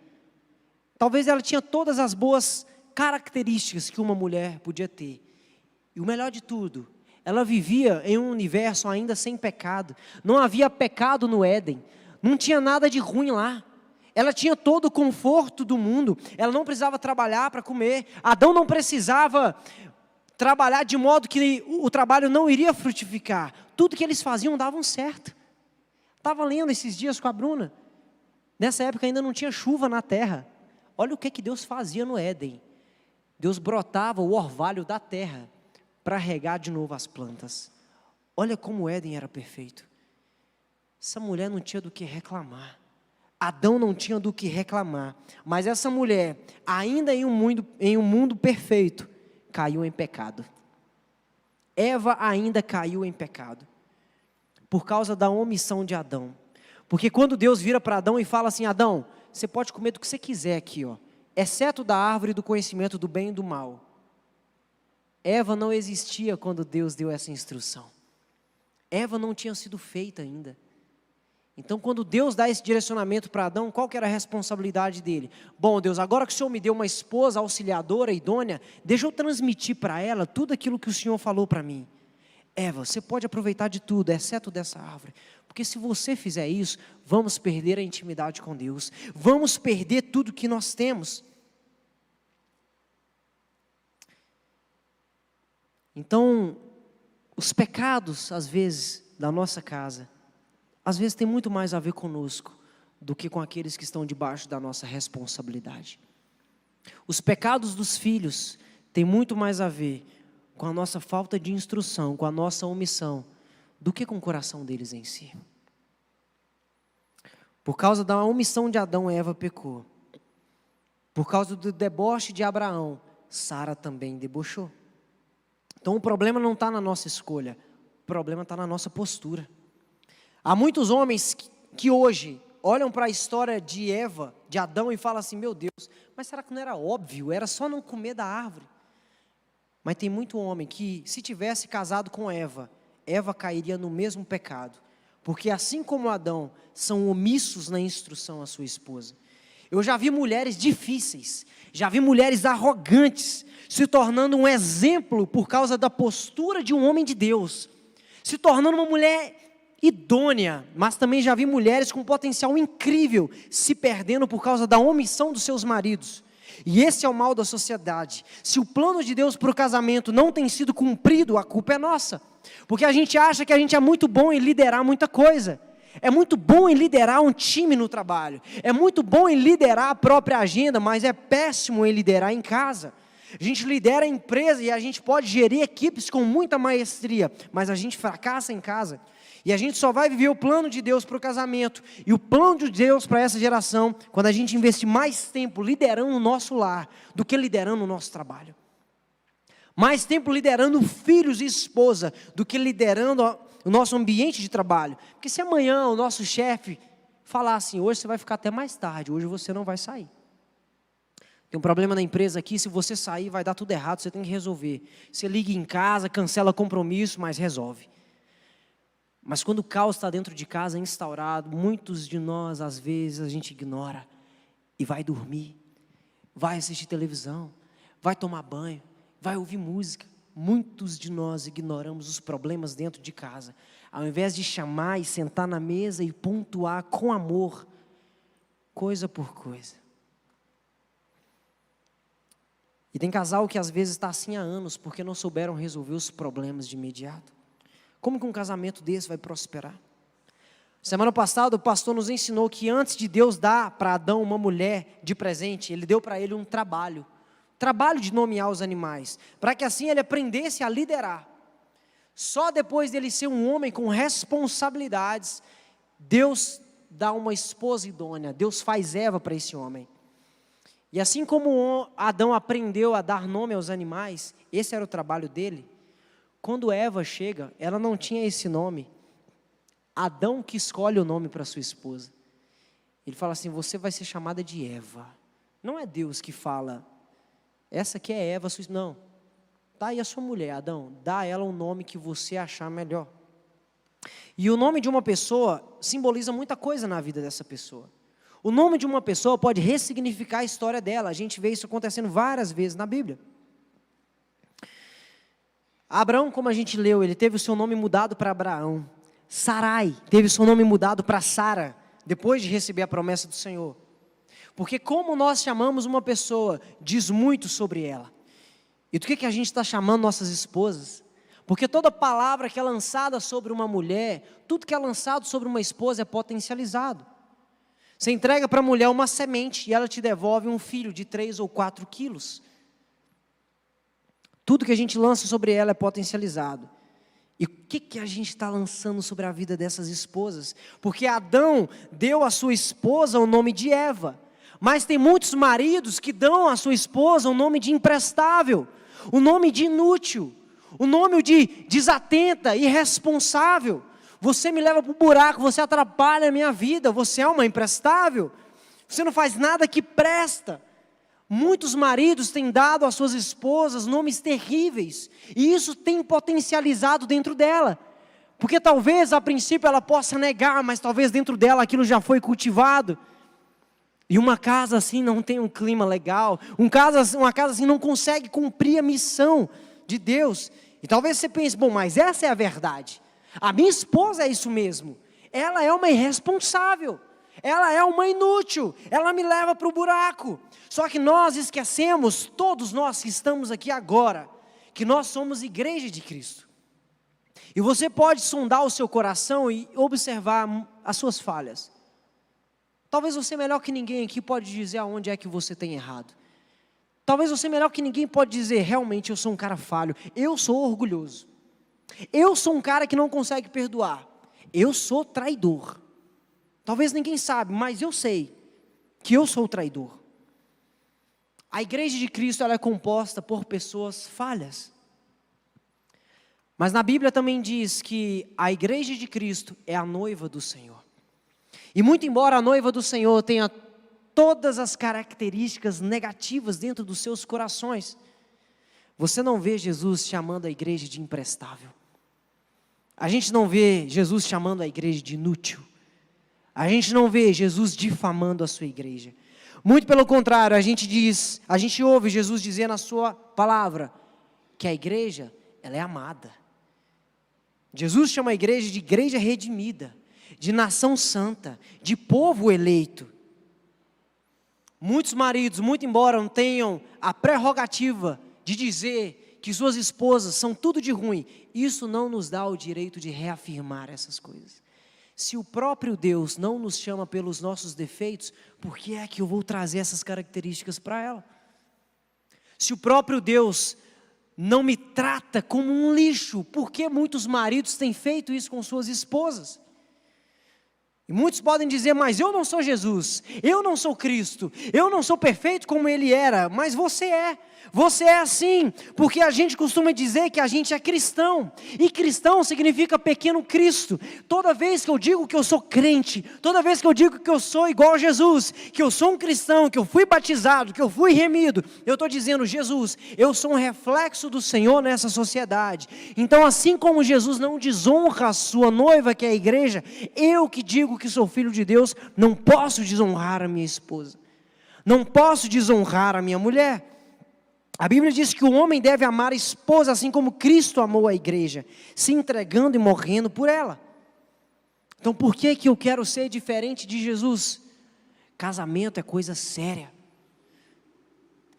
Talvez ela tinha todas as boas características que uma mulher podia ter. E o melhor de tudo, ela vivia em um universo ainda sem pecado. Não havia pecado no Éden. Não tinha nada de ruim lá. Ela tinha todo o conforto do mundo. Ela não precisava trabalhar para comer. Adão não precisava trabalhar de modo que o trabalho não iria frutificar. Tudo que eles faziam davam certo. Estava lendo esses dias com a Bruna. Nessa época ainda não tinha chuva na terra. Olha o que Deus fazia no Éden. Deus brotava o orvalho da terra para regar de novo as plantas. Olha como o Éden era perfeito. Essa mulher não tinha do que reclamar. Adão não tinha do que reclamar. Mas essa mulher, ainda em um mundo perfeito, caiu em pecado. Eva ainda caiu em pecado. Por causa da omissão de Adão. Porque quando Deus vira para Adão e fala assim: Adão, você pode comer do que você quiser aqui, ó, exceto da árvore do conhecimento do bem e do mal. Eva não existia quando Deus deu essa instrução. Eva não tinha sido feita ainda. Então, quando Deus dá esse direcionamento para Adão, qual que era a responsabilidade dele? Bom, Deus, agora que o Senhor me deu uma esposa auxiliadora, idônea, deixa eu transmitir para ela tudo aquilo que o Senhor falou para mim. Eva, você pode aproveitar de tudo, exceto dessa árvore. Porque se você fizer isso, vamos perder a intimidade com Deus. Vamos perder tudo que nós temos. Então, os pecados, às vezes, da nossa casa, às vezes tem muito mais a ver conosco do que com aqueles que estão debaixo da nossa responsabilidade. Os pecados dos filhos têm muito mais a ver com a nossa falta de instrução, com a nossa omissão, do que com o coração deles em si. Por causa da omissão de Adão, Eva pecou. Por causa do deboche de Abraão, Sara também debochou. Então o problema não está na nossa escolha, o problema está na nossa postura. Há muitos homens que hoje olham para a história de Eva, de Adão e falam assim: meu Deus, mas será que não era óbvio? Era só não comer da árvore. Mas tem muito homem que, se tivesse casado com Eva, Eva cairia no mesmo pecado. Porque assim como Adão, são omissos na instrução à sua esposa. Eu já vi mulheres difíceis, já vi mulheres arrogantes, se tornando um exemplo por causa da postura de um homem de Deus. Se tornando uma mulher idônea, mas também já vi mulheres com potencial incrível se perdendo por causa da omissão dos seus maridos. E esse é o mal da sociedade. Se o plano de Deus para o casamento não tem sido cumprido, a culpa é nossa. Porque a gente acha que a gente é muito bom em liderar muita coisa. É muito bom em liderar um time no trabalho. É muito bom em liderar a própria agenda, mas é péssimo em liderar em casa. A gente lidera a empresa e a gente pode gerir equipes com muita maestria, mas a gente fracassa em casa. E a gente só vai viver o plano de Deus para o casamento e o plano de Deus para essa geração quando a gente investir mais tempo liderando o nosso lar do que liderando o nosso trabalho. Mais tempo liderando filhos e esposa do que liderando o nosso ambiente de trabalho. Porque se amanhã o nosso chefe falar assim, hoje você vai ficar até mais tarde, hoje você não vai sair. Tem um problema na empresa aqui, se você sair vai dar tudo errado, você tem que resolver. Você liga em casa, cancela compromisso, mas resolve. Mas quando o caos está dentro de casa, instaurado, muitos de nós, às vezes, a gente ignora e vai dormir, vai assistir televisão, vai tomar banho, vai ouvir música. Muitos de nós ignoramos os problemas dentro de casa, ao invés de chamar e sentar na mesa e pontuar com amor, coisa por coisa. E tem casal que às vezes está assim há anos, porque não souberam resolver os problemas de imediato. Como que um casamento desse vai prosperar? Semana passada o pastor nos ensinou que antes de Deus dar para Adão uma mulher de presente, Ele deu para ele um trabalho de nomear os animais, para que assim ele aprendesse a liderar. Só depois dele ser um homem com responsabilidades, Deus dá uma esposa idônea, Deus faz Eva para esse homem. E assim como Adão aprendeu a dar nome aos animais, esse era o trabalho dele. Quando Eva chega, ela não tinha esse nome. Adão que escolhe o nome para sua esposa. Ele fala assim, você vai ser chamada de Eva. Não é Deus que fala, essa aqui é Eva, não. Tá aí a sua mulher, Adão, dá a ela um nome que você achar melhor. E o nome de uma pessoa simboliza muita coisa na vida dessa pessoa. O nome de uma pessoa pode ressignificar a história dela. A gente vê isso acontecendo várias vezes na Bíblia. Abraão, como a gente leu, ele teve o seu nome mudado para Abraão. Sarai teve o seu nome mudado para Sara, depois de receber a promessa do Senhor. Porque como nós chamamos uma pessoa, diz muito sobre ela. E do que a gente está chamando nossas esposas? Porque toda palavra que é lançada sobre uma mulher, tudo que é lançado sobre uma esposa é potencializado. Você entrega para a mulher uma semente e ela te devolve um filho de 3 ou 4 quilos. Tudo que a gente lança sobre ela é potencializado. E o que a gente está lançando sobre a vida dessas esposas? Porque Adão deu à sua esposa o nome de Eva. Mas tem muitos maridos que dão à sua esposa o nome de imprestável, o nome de inútil, o nome de desatenta, irresponsável. Você me leva para o buraco, você atrapalha a minha vida, você é uma imprestável. Você não faz nada que presta. Muitos maridos têm dado às suas esposas nomes terríveis, e isso tem potencializado dentro dela, porque talvez a princípio ela possa negar, mas talvez dentro dela aquilo já foi cultivado, e uma casa assim não tem um clima legal, uma casa assim não consegue cumprir a missão de Deus, e talvez você pense, bom, mas essa é a verdade, a minha esposa é isso mesmo, ela é uma irresponsável, ela é uma inútil, ela me leva para o buraco. Só que nós esquecemos, todos nós que estamos aqui agora, que nós somos igreja de Cristo. E você pode sondar o seu coração e observar as suas falhas. Talvez você melhor que ninguém aqui pode dizer aonde é que você tem errado. Talvez você melhor que ninguém pode dizer, realmente eu sou um cara falho, eu sou orgulhoso. Eu sou um cara que não consegue perdoar. Eu sou traidor. Talvez ninguém sabe, mas eu sei que eu sou o traidor. A igreja de Cristo ela é composta por pessoas falhas. Mas na Bíblia também diz que a igreja de Cristo é a noiva do Senhor. E muito embora a noiva do Senhor tenha todas as características negativas dentro dos seus corações, você não vê Jesus chamando a igreja de imprestável. A gente não vê Jesus chamando a igreja de inútil. A gente não vê Jesus difamando a sua igreja. Muito pelo contrário, a gente ouve Jesus dizer na sua palavra que a igreja, ela é amada. Jesus chama a igreja de igreja redimida, de nação santa, de povo eleito. Muitos maridos, muito embora não tenham a prerrogativa de dizer que suas esposas são tudo de ruim, isso não nos dá o direito de reafirmar essas coisas. Se o próprio Deus não nos chama pelos nossos defeitos, por que é que eu vou trazer essas características para ela? Se o próprio Deus não me trata como um lixo. Por que muitos maridos têm feito isso com suas esposas? E muitos podem dizer, mas eu não sou Jesus, eu não sou Cristo, eu não sou perfeito como Ele era, mas você é. Você é assim, porque a gente costuma dizer que a gente é cristão, e cristão significa pequeno Cristo. Toda vez que eu digo que eu sou crente, toda vez que eu digo que eu sou igual a Jesus, que eu sou um cristão, que eu fui batizado, que eu fui remido, eu estou dizendo, Jesus, eu sou um reflexo do Senhor nessa sociedade. Então assim como Jesus não desonra a sua noiva, que é a igreja, eu que digo que sou filho de Deus, não posso desonrar a minha esposa, não posso desonrar a minha mulher. A Bíblia diz que o homem deve amar a esposa assim como Cristo amou a igreja, se entregando e morrendo por ela. Então por que eu quero ser diferente de Jesus? Casamento é coisa séria.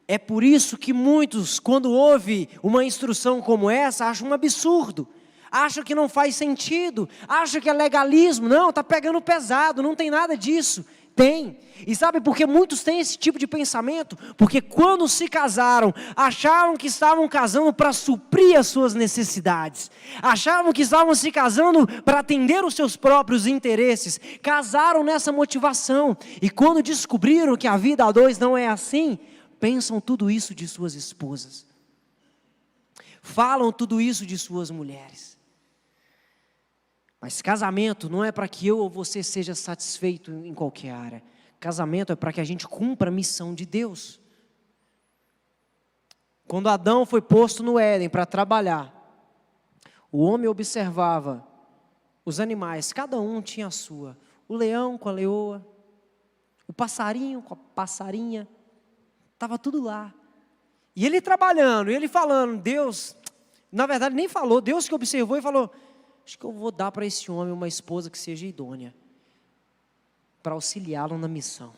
É por isso que muitos, quando ouvem uma instrução como essa, acham um absurdo. Acham que não faz sentido, acham que é legalismo. Não, está pegando pesado, não tem nada disso. Tem. E sabe por que muitos têm esse tipo de pensamento? Porque quando se casaram, achavam que estavam casando para suprir as suas necessidades. Achavam que estavam se casando para atender os seus próprios interesses. Casaram nessa motivação. E quando descobriram que a vida a dois não é assim, pensam tudo isso de suas esposas. Falam tudo isso de suas mulheres. Mas casamento não é para que eu ou você seja satisfeito em qualquer área. Casamento é para que a gente cumpra a missão de Deus. Quando Adão foi posto no Éden para trabalhar, o homem observava os animais, cada um tinha a sua. O leão com a leoa, o passarinho com a passarinha, estava tudo lá. E ele trabalhando, e ele falando, Deus, na verdade nem falou, Deus que observou e falou, acho que eu vou dar para esse homem uma esposa que seja idônea, para auxiliá-lo na missão.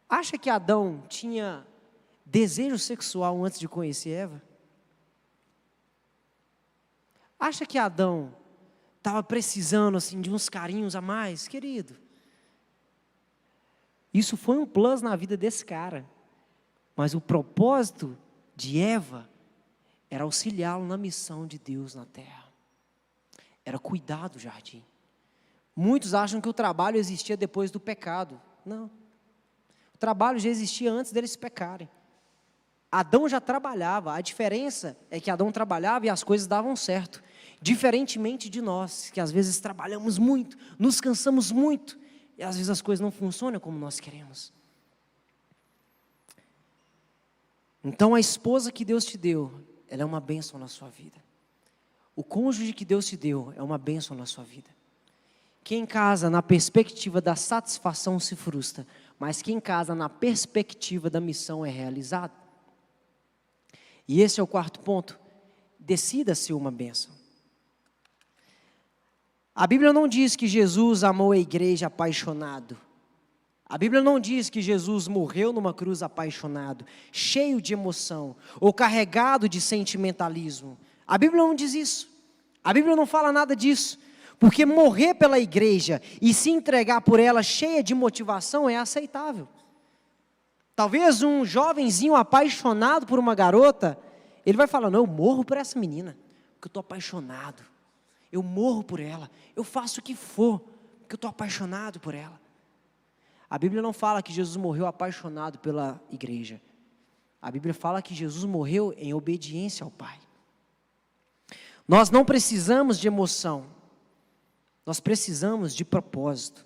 Acha que Adão tinha desejo sexual antes de conhecer Eva? Acha que Adão estava precisando assim, de uns carinhos a mais? Querido, isso foi um plus na vida desse cara. Mas o propósito de Eva era auxiliá-lo na missão de Deus na terra. Era cuidar do jardim. Muitos acham que o trabalho existia depois do pecado. Não. O trabalho já existia antes deles pecarem. Adão já trabalhava. A diferença é que Adão trabalhava e as coisas davam certo. Diferentemente de nós, que às vezes trabalhamos muito, nos cansamos muito, e às vezes as coisas não funcionam como nós queremos. Então a esposa que Deus te deu, ela é uma bênção na sua vida. O cônjuge que Deus te deu é uma bênção na sua vida. Quem casa na perspectiva da satisfação se frustra, mas quem casa na perspectiva da missão é realizado. E esse é o quarto ponto. Decida ser uma bênção. A Bíblia não diz que Jesus amou a igreja apaixonado. A Bíblia não diz que Jesus morreu numa cruz apaixonado, cheio de emoção, ou carregado de sentimentalismo. A Bíblia não diz isso. A Bíblia não fala nada disso. Porque morrer pela igreja e se entregar por ela cheia de motivação é aceitável. Talvez um jovenzinho apaixonado por uma garota, ele vai falar, não, eu morro por essa menina, porque eu estou apaixonado. Eu morro por ela, eu faço o que for, porque eu estou apaixonado por ela. A Bíblia não fala que Jesus morreu apaixonado pela igreja. A Bíblia fala que Jesus morreu em obediência ao Pai. Nós não precisamos de emoção. Nós precisamos de propósito.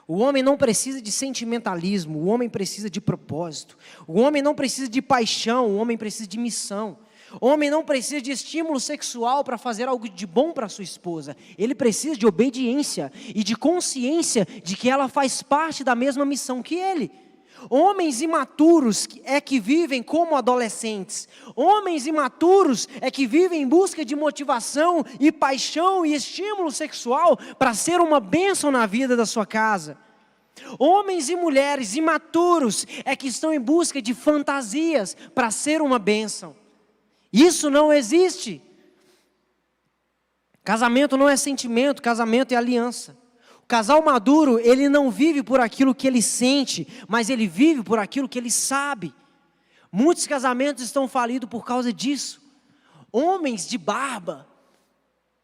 O homem não precisa de sentimentalismo, o homem precisa de propósito. O homem não precisa de paixão, o homem precisa de missão. O homem não precisa de estímulo sexual para fazer algo de bom para sua esposa. Ele precisa de obediência e de consciência de que ela faz parte da mesma missão que ele. Homens imaturos é que vivem como adolescentes. Homens imaturos é que vivem em busca de motivação e paixão e estímulo sexual para ser uma bênção na vida da sua casa. Homens e mulheres imaturos é que estão em busca de fantasias para ser uma bênção. Isso não existe. Casamento não é sentimento, casamento é aliança. O casal maduro, ele não vive por aquilo que ele sente, mas ele vive por aquilo que ele sabe. Muitos casamentos estão falidos por causa disso. Homens de barba,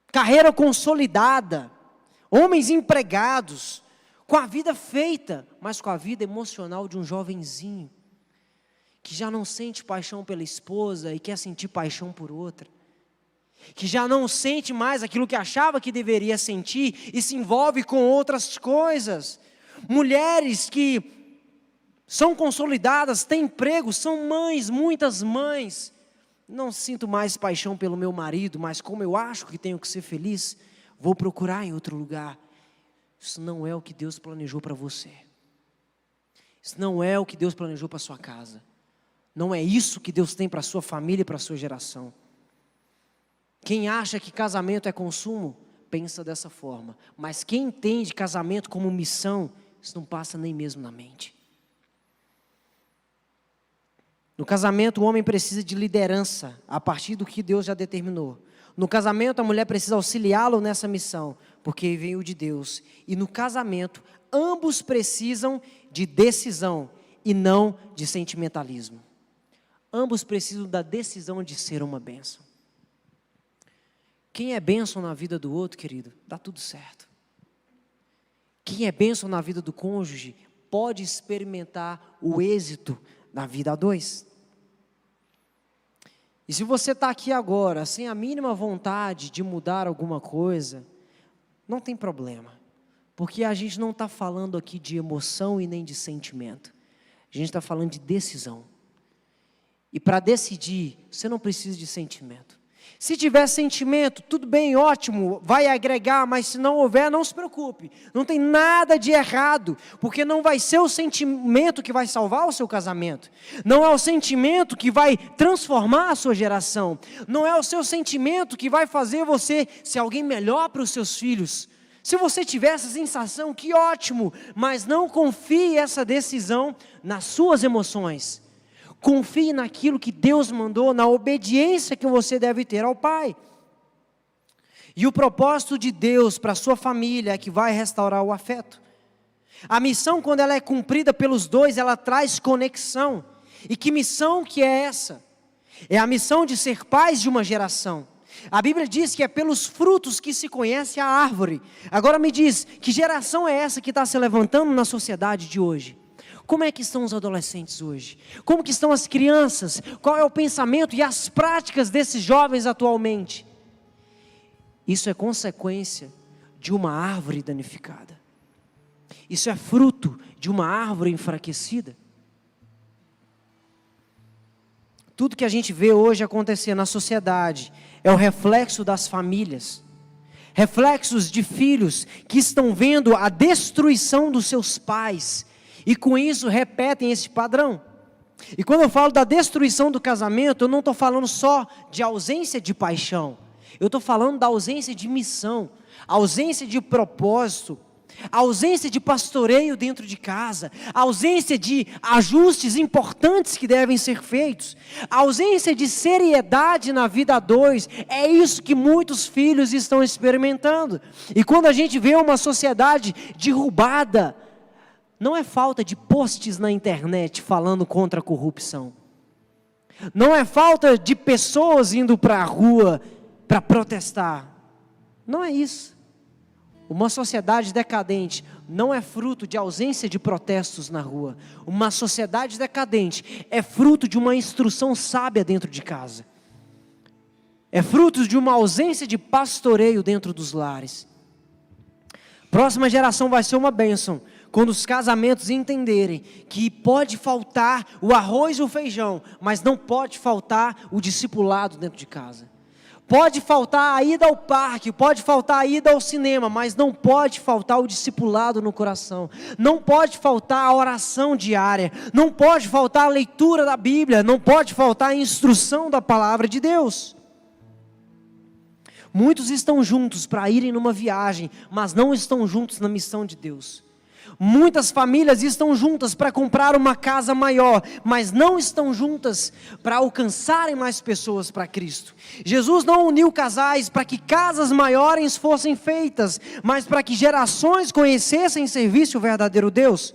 carreira consolidada, homens empregados, com a vida feita, mas com a vida emocional de um jovenzinho, que já não sente paixão pela esposa e quer sentir paixão por outra, que já não sente mais aquilo que achava que deveria sentir e se envolve com outras coisas. Mulheres que são consolidadas, têm emprego, são mães, muitas mães. Não sinto mais paixão pelo meu marido, mas como eu acho que tenho que ser feliz, vou procurar em outro lugar. Isso não é o que Deus planejou para você. Isso não é o que Deus planejou para a sua casa. Não é isso que Deus tem para a sua família e para a sua geração. Quem acha que casamento é consumo, pensa dessa forma. Mas quem entende casamento como missão, isso não passa nem mesmo na mente. No casamento, o homem precisa de liderança, a partir do que Deus já determinou. No casamento, a mulher precisa auxiliá-lo nessa missão, porque veio de Deus. E no casamento, ambos precisam de decisão e não de sentimentalismo. Ambos precisam da decisão de ser uma bênção. Quem é bênção na vida do outro, querido, dá tudo certo. Quem é bênção na vida do cônjuge, pode experimentar o êxito na vida a dois. E se você está aqui agora, sem a mínima vontade de mudar alguma coisa, não tem problema. Porque a gente não está falando aqui de emoção e nem de sentimento. A gente está falando de decisão. E para decidir, você não precisa de sentimento. Se tiver sentimento, tudo bem, ótimo, vai agregar, mas se não houver, não se preocupe. Não tem nada de errado, porque não vai ser o sentimento que vai salvar o seu casamento. Não é o sentimento que vai transformar a sua geração. Não é o seu sentimento que vai fazer você ser alguém melhor para os seus filhos. Se você tiver essa sensação, que ótimo, mas não confie essa decisão nas suas emoções. Confie naquilo que Deus mandou, na obediência que você deve ter ao Pai. E o propósito de Deus para a sua família é que vai restaurar o afeto. A missão, quando ela é cumprida pelos dois, ela traz conexão. E que missão que é essa? É a missão de ser pais de uma geração. A Bíblia diz que é pelos frutos que se conhece a árvore. Agora me diz, que geração é essa que está se levantando na sociedade de hoje? Como é que estão os adolescentes hoje? Como que estão as crianças? Qual é o pensamento e as práticas desses jovens atualmente? Isso é consequência de uma árvore danificada. Isso é fruto de uma árvore enfraquecida. Tudo que a gente vê hoje acontecer na sociedade é o reflexo das famílias. Reflexos de filhos que estão vendo a destruição dos seus pais. E com isso repetem esse padrão. E quando eu falo da destruição do casamento, eu não estou falando só de ausência de paixão. Eu estou falando da ausência de missão, ausência de propósito, ausência de pastoreio dentro de casa, ausência de ajustes importantes que devem ser feitos, ausência de seriedade na vida a dois. É isso que muitos filhos estão experimentando. E quando a gente vê uma sociedade derrubada, não é falta de posts na internet falando contra a corrupção. Não é falta de pessoas indo para a rua para protestar. Não é isso. Uma sociedade decadente não é fruto de ausência de protestos na rua. Uma sociedade decadente é fruto de uma instrução sábia dentro de casa. É fruto de uma ausência de pastoreio dentro dos lares. Próxima geração vai ser uma bênção. Quando os casamentos entenderem que pode faltar o arroz e o feijão, mas não pode faltar o discipulado dentro de casa. Pode faltar a ida ao parque, pode faltar a ida ao cinema, mas não pode faltar o discipulado no coração. Não pode faltar a oração diária, não pode faltar a leitura da Bíblia, não pode faltar a instrução da palavra de Deus. Muitos estão juntos para irem numa viagem, mas não estão juntos na missão de Deus. Muitas famílias estão juntas para comprar uma casa maior, mas não estão juntas para alcançarem mais pessoas para Cristo. Jesus não uniu casais para que casas maiores fossem feitas, mas para que gerações conhecessem e servissem o verdadeiro Deus.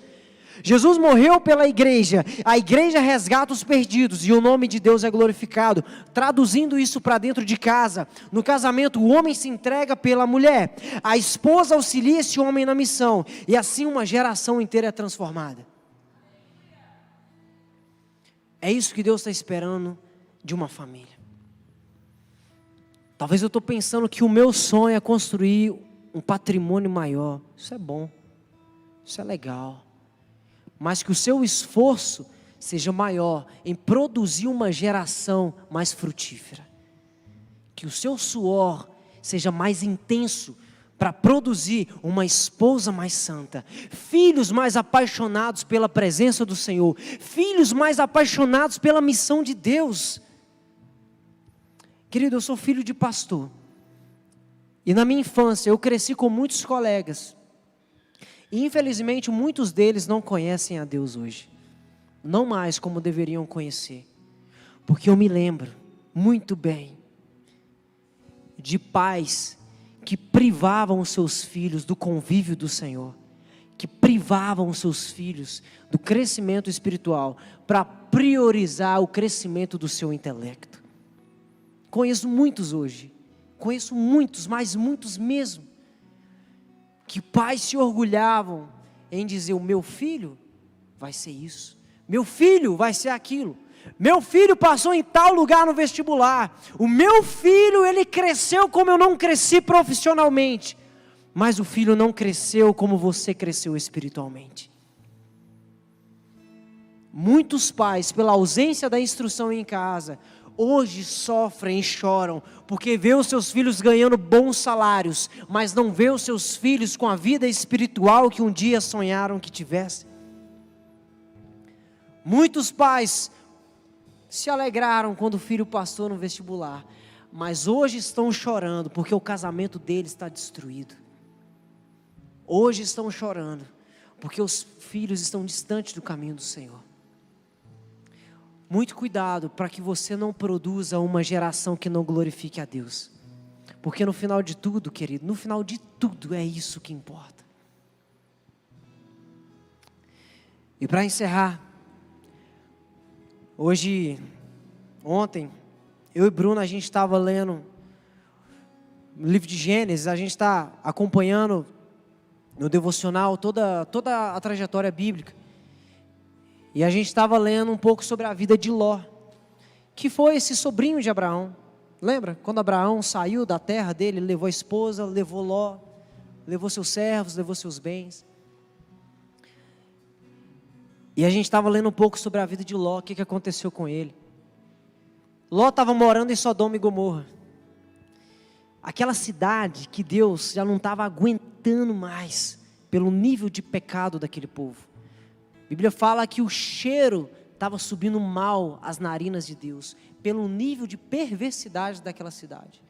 Jesus morreu pela igreja, a igreja resgata os perdidos e o nome de Deus é glorificado. Traduzindo isso para dentro de casa, no casamento o homem se entrega pela mulher, a esposa auxilia esse homem na missão e assim uma geração inteira é transformada. É isso que Deus está esperando de uma família. Talvez eu estou pensando que o meu sonho é construir um patrimônio maior. Isso é bom, isso é legal. Mas que o seu esforço seja maior em produzir uma geração mais frutífera. Que o seu suor seja mais intenso para produzir uma esposa mais santa, filhos mais apaixonados pela presença do Senhor, filhos mais apaixonados pela missão de Deus. Querido, eu sou filho de pastor, e na minha infância eu cresci com muitos colegas, e infelizmente muitos deles não conhecem a Deus hoje, não mais como deveriam conhecer, porque eu me lembro muito bem de pais que privavam os seus filhos do convívio do Senhor, que privavam os seus filhos do crescimento espiritual, para priorizar o crescimento do seu intelecto. Conheço muitos hoje, conheço muitos, mas muitos mesmo, que pais se orgulhavam em dizer: o meu filho vai ser isso, meu filho vai ser aquilo, meu filho passou em tal lugar no vestibular, o meu filho ele cresceu como eu não cresci profissionalmente, mas o filho não cresceu como você cresceu espiritualmente. Muitos pais, pela ausência da instrução em casa, hoje sofrem e choram, porque vê os seus filhos ganhando bons salários, mas não vê os seus filhos com a vida espiritual que um dia sonharam que tivessem. Muitos pais se alegraram quando o filho passou no vestibular, mas hoje estão chorando, porque o casamento deles está destruído. Hoje estão chorando, porque os filhos estão distantes do caminho do Senhor. Muito cuidado para que você não produza uma geração que não glorifique a Deus. Porque no final de tudo, querido, no final de tudo é isso que importa. E para encerrar, ontem, eu e Bruno, a gente estava lendo o livro de Gênesis, a gente está acompanhando no devocional toda a trajetória bíblica. E a gente estava lendo um pouco sobre a vida de Ló, que foi esse sobrinho de Abraão. Lembra? Quando Abraão saiu da terra dele, ele levou a esposa, levou Ló, levou seus servos, levou seus bens. E a gente estava lendo um pouco sobre a vida de Ló, o que aconteceu com ele. Ló estava morando em Sodoma e Gomorra. Aquela cidade que Deus já não estava aguentando mais, pelo nível de pecado daquele povo. A Bíblia fala que o cheiro estava subindo mal às narinas de Deus, pelo nível de perversidade daquela cidade.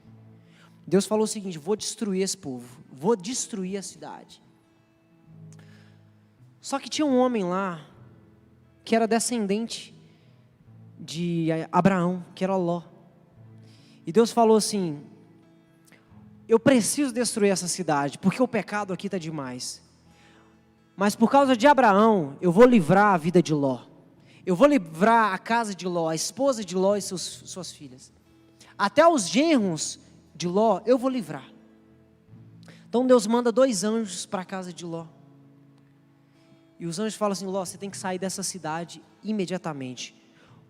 Deus falou o seguinte: vou destruir esse povo, vou destruir a cidade. Só que tinha um homem lá, que era descendente de Abraão, que era Ló. E Deus falou assim: eu preciso destruir essa cidade, porque o pecado aqui está demais. Mas por causa de Abraão, eu vou livrar a vida de Ló. Eu vou livrar a casa de Ló, a esposa de Ló e suas filhas. Até os genros de Ló, eu vou livrar. Então Deus manda 2 anjos para a casa de Ló. E os anjos falam assim: Ló, você tem que sair dessa cidade imediatamente,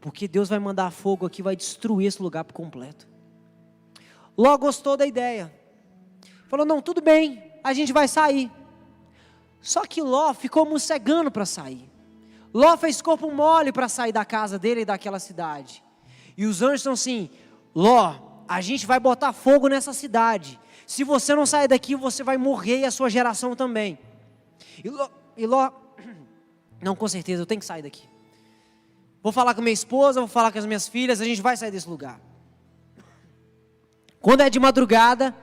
porque Deus vai mandar fogo aqui, vai destruir esse lugar por completo. Ló gostou da ideia. Falou: não, tudo bem, a gente vai sair. Só que Ló ficou mocegando para sair. Ló fez corpo mole para sair da casa dele e daquela cidade. E os anjos estão assim: Ló, a gente vai botar fogo nessa cidade. Se você não sair daqui, você vai morrer e a sua geração também. E Ló, não, com certeza, eu tenho que sair daqui. Vou falar com minha esposa, vou falar com as minhas filhas, a gente vai sair desse lugar. Quando é de madrugada,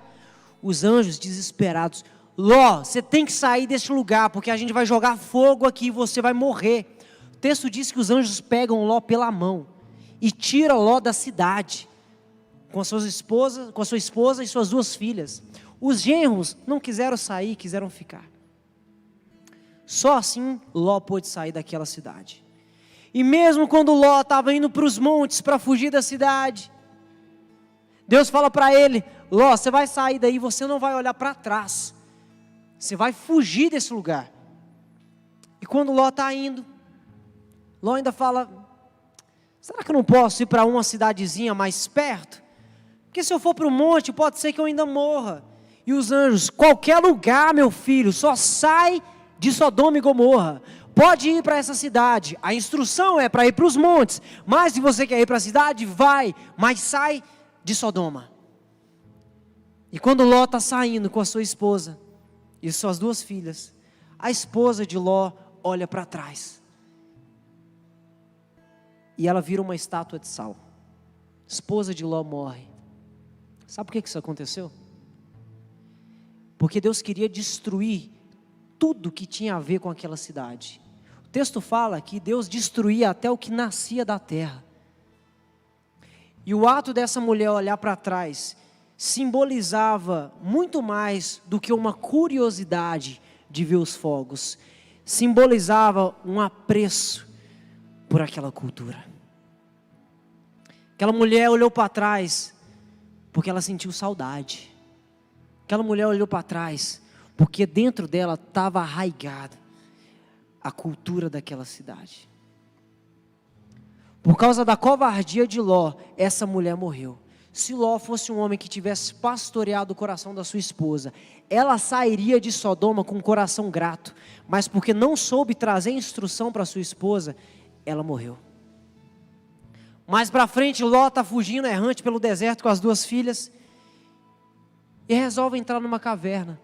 os anjos desesperados: Ló, você tem que sair desse lugar, porque a gente vai jogar fogo aqui e você vai morrer. O texto diz que os anjos pegam Ló pela mão e tiram Ló da cidade, com a sua esposa e suas 2 filhas. Os genros não quiseram sair, quiseram ficar. Só assim Ló pôde sair daquela cidade. E mesmo quando Ló estava indo para os montes para fugir da cidade, Deus fala para ele: Ló, você vai sair daí, você não vai olhar para trás, você vai fugir desse lugar. E quando Ló está indo, Ló ainda fala: será que eu não posso ir para uma cidadezinha mais perto? Porque se eu for para o monte, pode ser que eu ainda morra. E os anjos: qualquer lugar, meu filho, só sai de Sodoma e Gomorra. Pode ir para essa cidade. A instrução é para ir para os montes. Mas se você quer ir para a cidade, vai. Mas sai de Sodoma. E quando Ló está saindo com a sua esposa e suas 2 filhas, a esposa de Ló olha para trás. E ela vira uma estátua de sal. A esposa de Ló morre. Sabe por que isso aconteceu? Porque Deus queria destruir tudo que tinha a ver com aquela cidade. O texto fala que Deus destruía até o que nascia da terra. E o ato dessa mulher olhar para trás simbolizava muito mais do que uma curiosidade de ver os fogos. Simbolizava um apreço por aquela cultura. Aquela mulher olhou para trás porque ela sentiu saudade. Aquela mulher olhou para trás porque dentro dela estava arraigada a cultura daquela cidade. Por causa da covardia de Ló, essa mulher morreu. Se Ló fosse um homem que tivesse pastoreado o coração da sua esposa, ela sairia de Sodoma com um coração grato, mas porque não soube trazer instrução para sua esposa, ela morreu. Mais para frente, Ló está fugindo errante pelo deserto com as 2 filhas e resolve entrar numa caverna.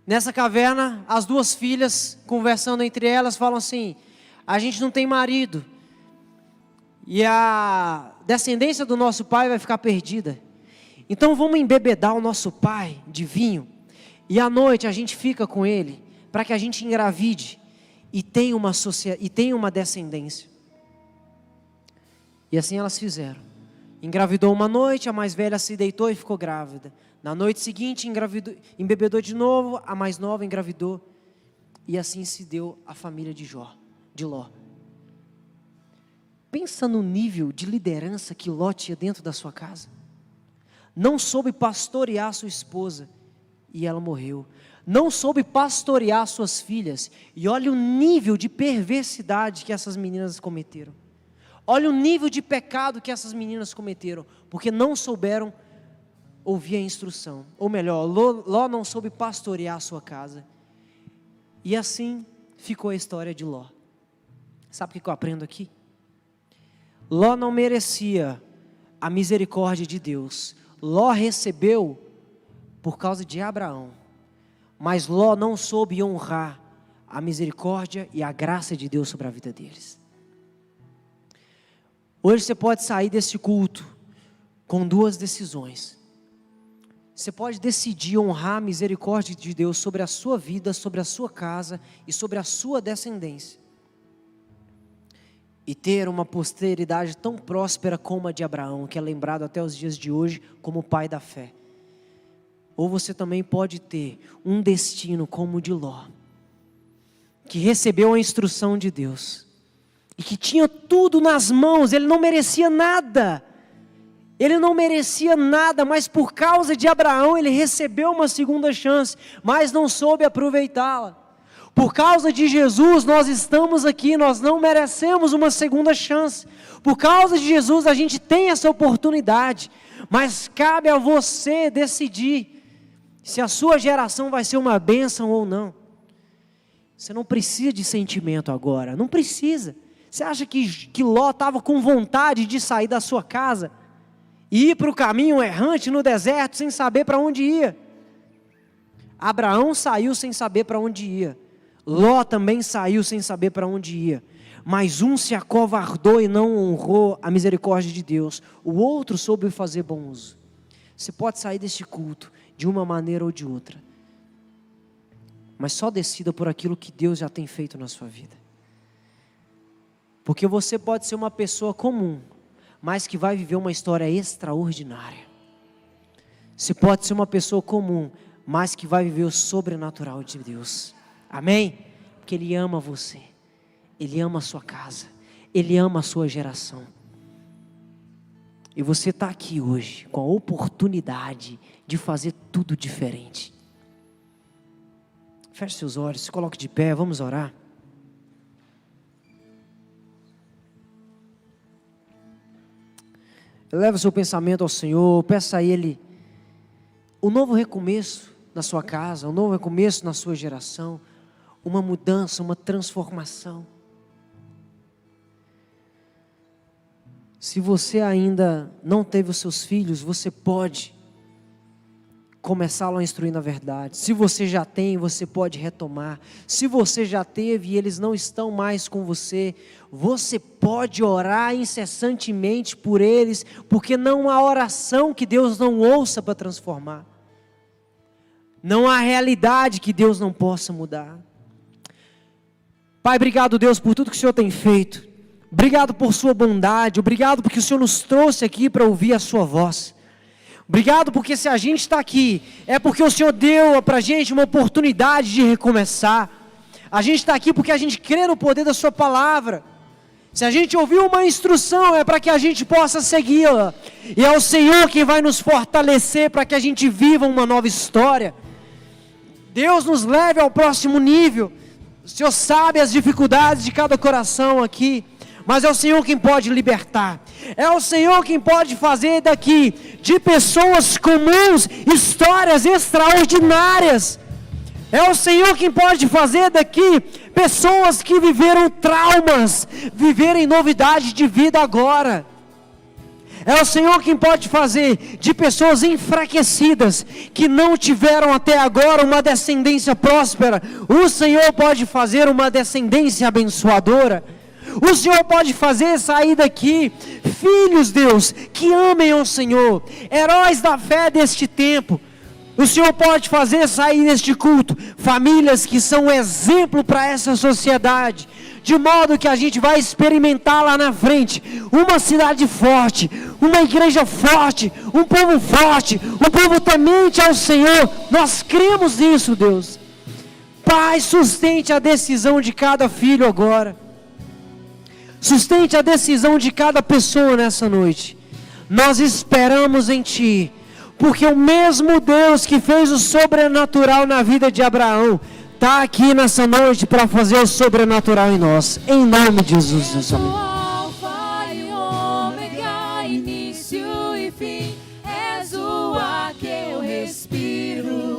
Nessa caverna, as 2 filhas, conversando entre elas, falam assim: a gente não tem marido, e a descendência do nosso pai vai ficar perdida. Então vamos embebedar o nosso pai de vinho, e à noite a gente fica com ele, para que a gente engravide, e tenha uma descendência. E assim elas fizeram. Engravidou uma noite, a mais velha se deitou e ficou grávida. Na noite seguinte, embebedou de novo, a mais nova engravidou. E assim se deu a família de Ló. Pensa no nível de liderança que Ló tinha dentro da sua casa. Não soube pastorear sua esposa e ela morreu. Não soube pastorear suas filhas. E olha o nível de perversidade que essas meninas cometeram. Olha o nível de pecado que essas meninas cometeram, porque não souberam ouvir a instrução. Ou melhor, Ló não soube pastorear a sua casa. E assim ficou a história de Ló. Sabe o que eu aprendo aqui? Ló não merecia a misericórdia de Deus. Ló recebeu por causa de Abraão. Mas Ló não soube honrar a misericórdia e a graça de Deus sobre a vida deles. Hoje você pode sair desse culto com 2 decisões. Você pode decidir honrar a misericórdia de Deus sobre a sua vida, sobre a sua casa e sobre a sua descendência. E ter uma posteridade tão próspera como a de Abraão, que é lembrado até os dias de hoje como o pai da fé. Ou você também pode ter um destino como o de Ló, que recebeu a instrução de Deus. E que tinha tudo nas mãos, ele não merecia nada. Ele não merecia nada, mas por causa de Abraão ele recebeu uma segunda chance, mas não soube aproveitá-la. Por causa de Jesus nós estamos aqui, nós não merecemos uma segunda chance. Por causa de Jesus a gente tem essa oportunidade, mas cabe a você decidir se a sua geração vai ser uma bênção ou não. Você não precisa de sentimento agora, não precisa. Você acha que Ló estava com vontade de sair da sua casa e ir para o caminho errante no deserto sem saber para onde ia? Abraão saiu sem saber para onde ia. Ló também saiu sem saber para onde ia. Mas um se acovardou e não honrou a misericórdia de Deus. O outro soube fazer bom uso. Você pode sair deste culto de uma maneira ou de outra, mas só decida por aquilo que Deus já tem feito na sua vida. Porque você pode ser uma pessoa comum, mas que vai viver uma história extraordinária. Você pode ser uma pessoa comum, mas que vai viver o sobrenatural de Deus. Amém? Porque Ele ama você, Ele ama a sua casa, Ele ama a sua geração. E você está aqui hoje com a oportunidade de fazer tudo diferente. Feche seus olhos, se coloque de pé, vamos orar. Eleva o seu pensamento ao Senhor, peça a Ele um novo recomeço na sua casa, um novo recomeço na sua geração, uma mudança, uma transformação. Se você ainda não teve os seus filhos, você pode começá-lo a instruir na verdade. Se você já tem, você pode retomar. Se você já teve e eles não estão mais com você, você pode orar incessantemente por eles, porque não há oração que Deus não ouça para transformar. Não há realidade que Deus não possa mudar. Pai, obrigado, Deus, por tudo que o Senhor tem feito. Obrigado por sua bondade. Obrigado porque o Senhor nos trouxe aqui para ouvir a sua voz. Obrigado porque se a gente está aqui, é porque o Senhor deu para a gente uma oportunidade de recomeçar. A gente está aqui porque a gente crê no poder da sua palavra. Se a gente ouviu uma instrução, é para que a gente possa segui-la. E é o Senhor quem vai nos fortalecer para que a gente viva uma nova história. Deus nos leve ao próximo nível. O Senhor sabe as dificuldades de cada coração aqui, mas é o Senhor quem pode libertar. É o Senhor quem pode fazer daqui, de pessoas comuns, histórias extraordinárias. É o Senhor quem pode fazer daqui pessoas que viveram traumas, viverem novidade de vida agora. É o Senhor quem pode fazer de pessoas enfraquecidas, que não tiveram até agora uma descendência próspera. O Senhor pode fazer uma descendência abençoadora. O Senhor pode fazer sair daqui filhos, Deus, que amem ao Senhor, heróis da fé deste tempo. O Senhor pode fazer sair deste culto famílias que são exemplo para essa sociedade, de modo que a gente vai experimentar lá na frente uma cidade forte, uma igreja forte, um povo temente ao Senhor. Nós cremos nisso, Deus. Pai, sustente a decisão de cada filho agora. Sustente a decisão de cada pessoa nessa noite. Nós esperamos em Ti, porque o mesmo Deus que fez o sobrenatural na vida de Abraão, está aqui nessa noite para fazer o sobrenatural em nós. Em nome de Jesus, Deus, amém.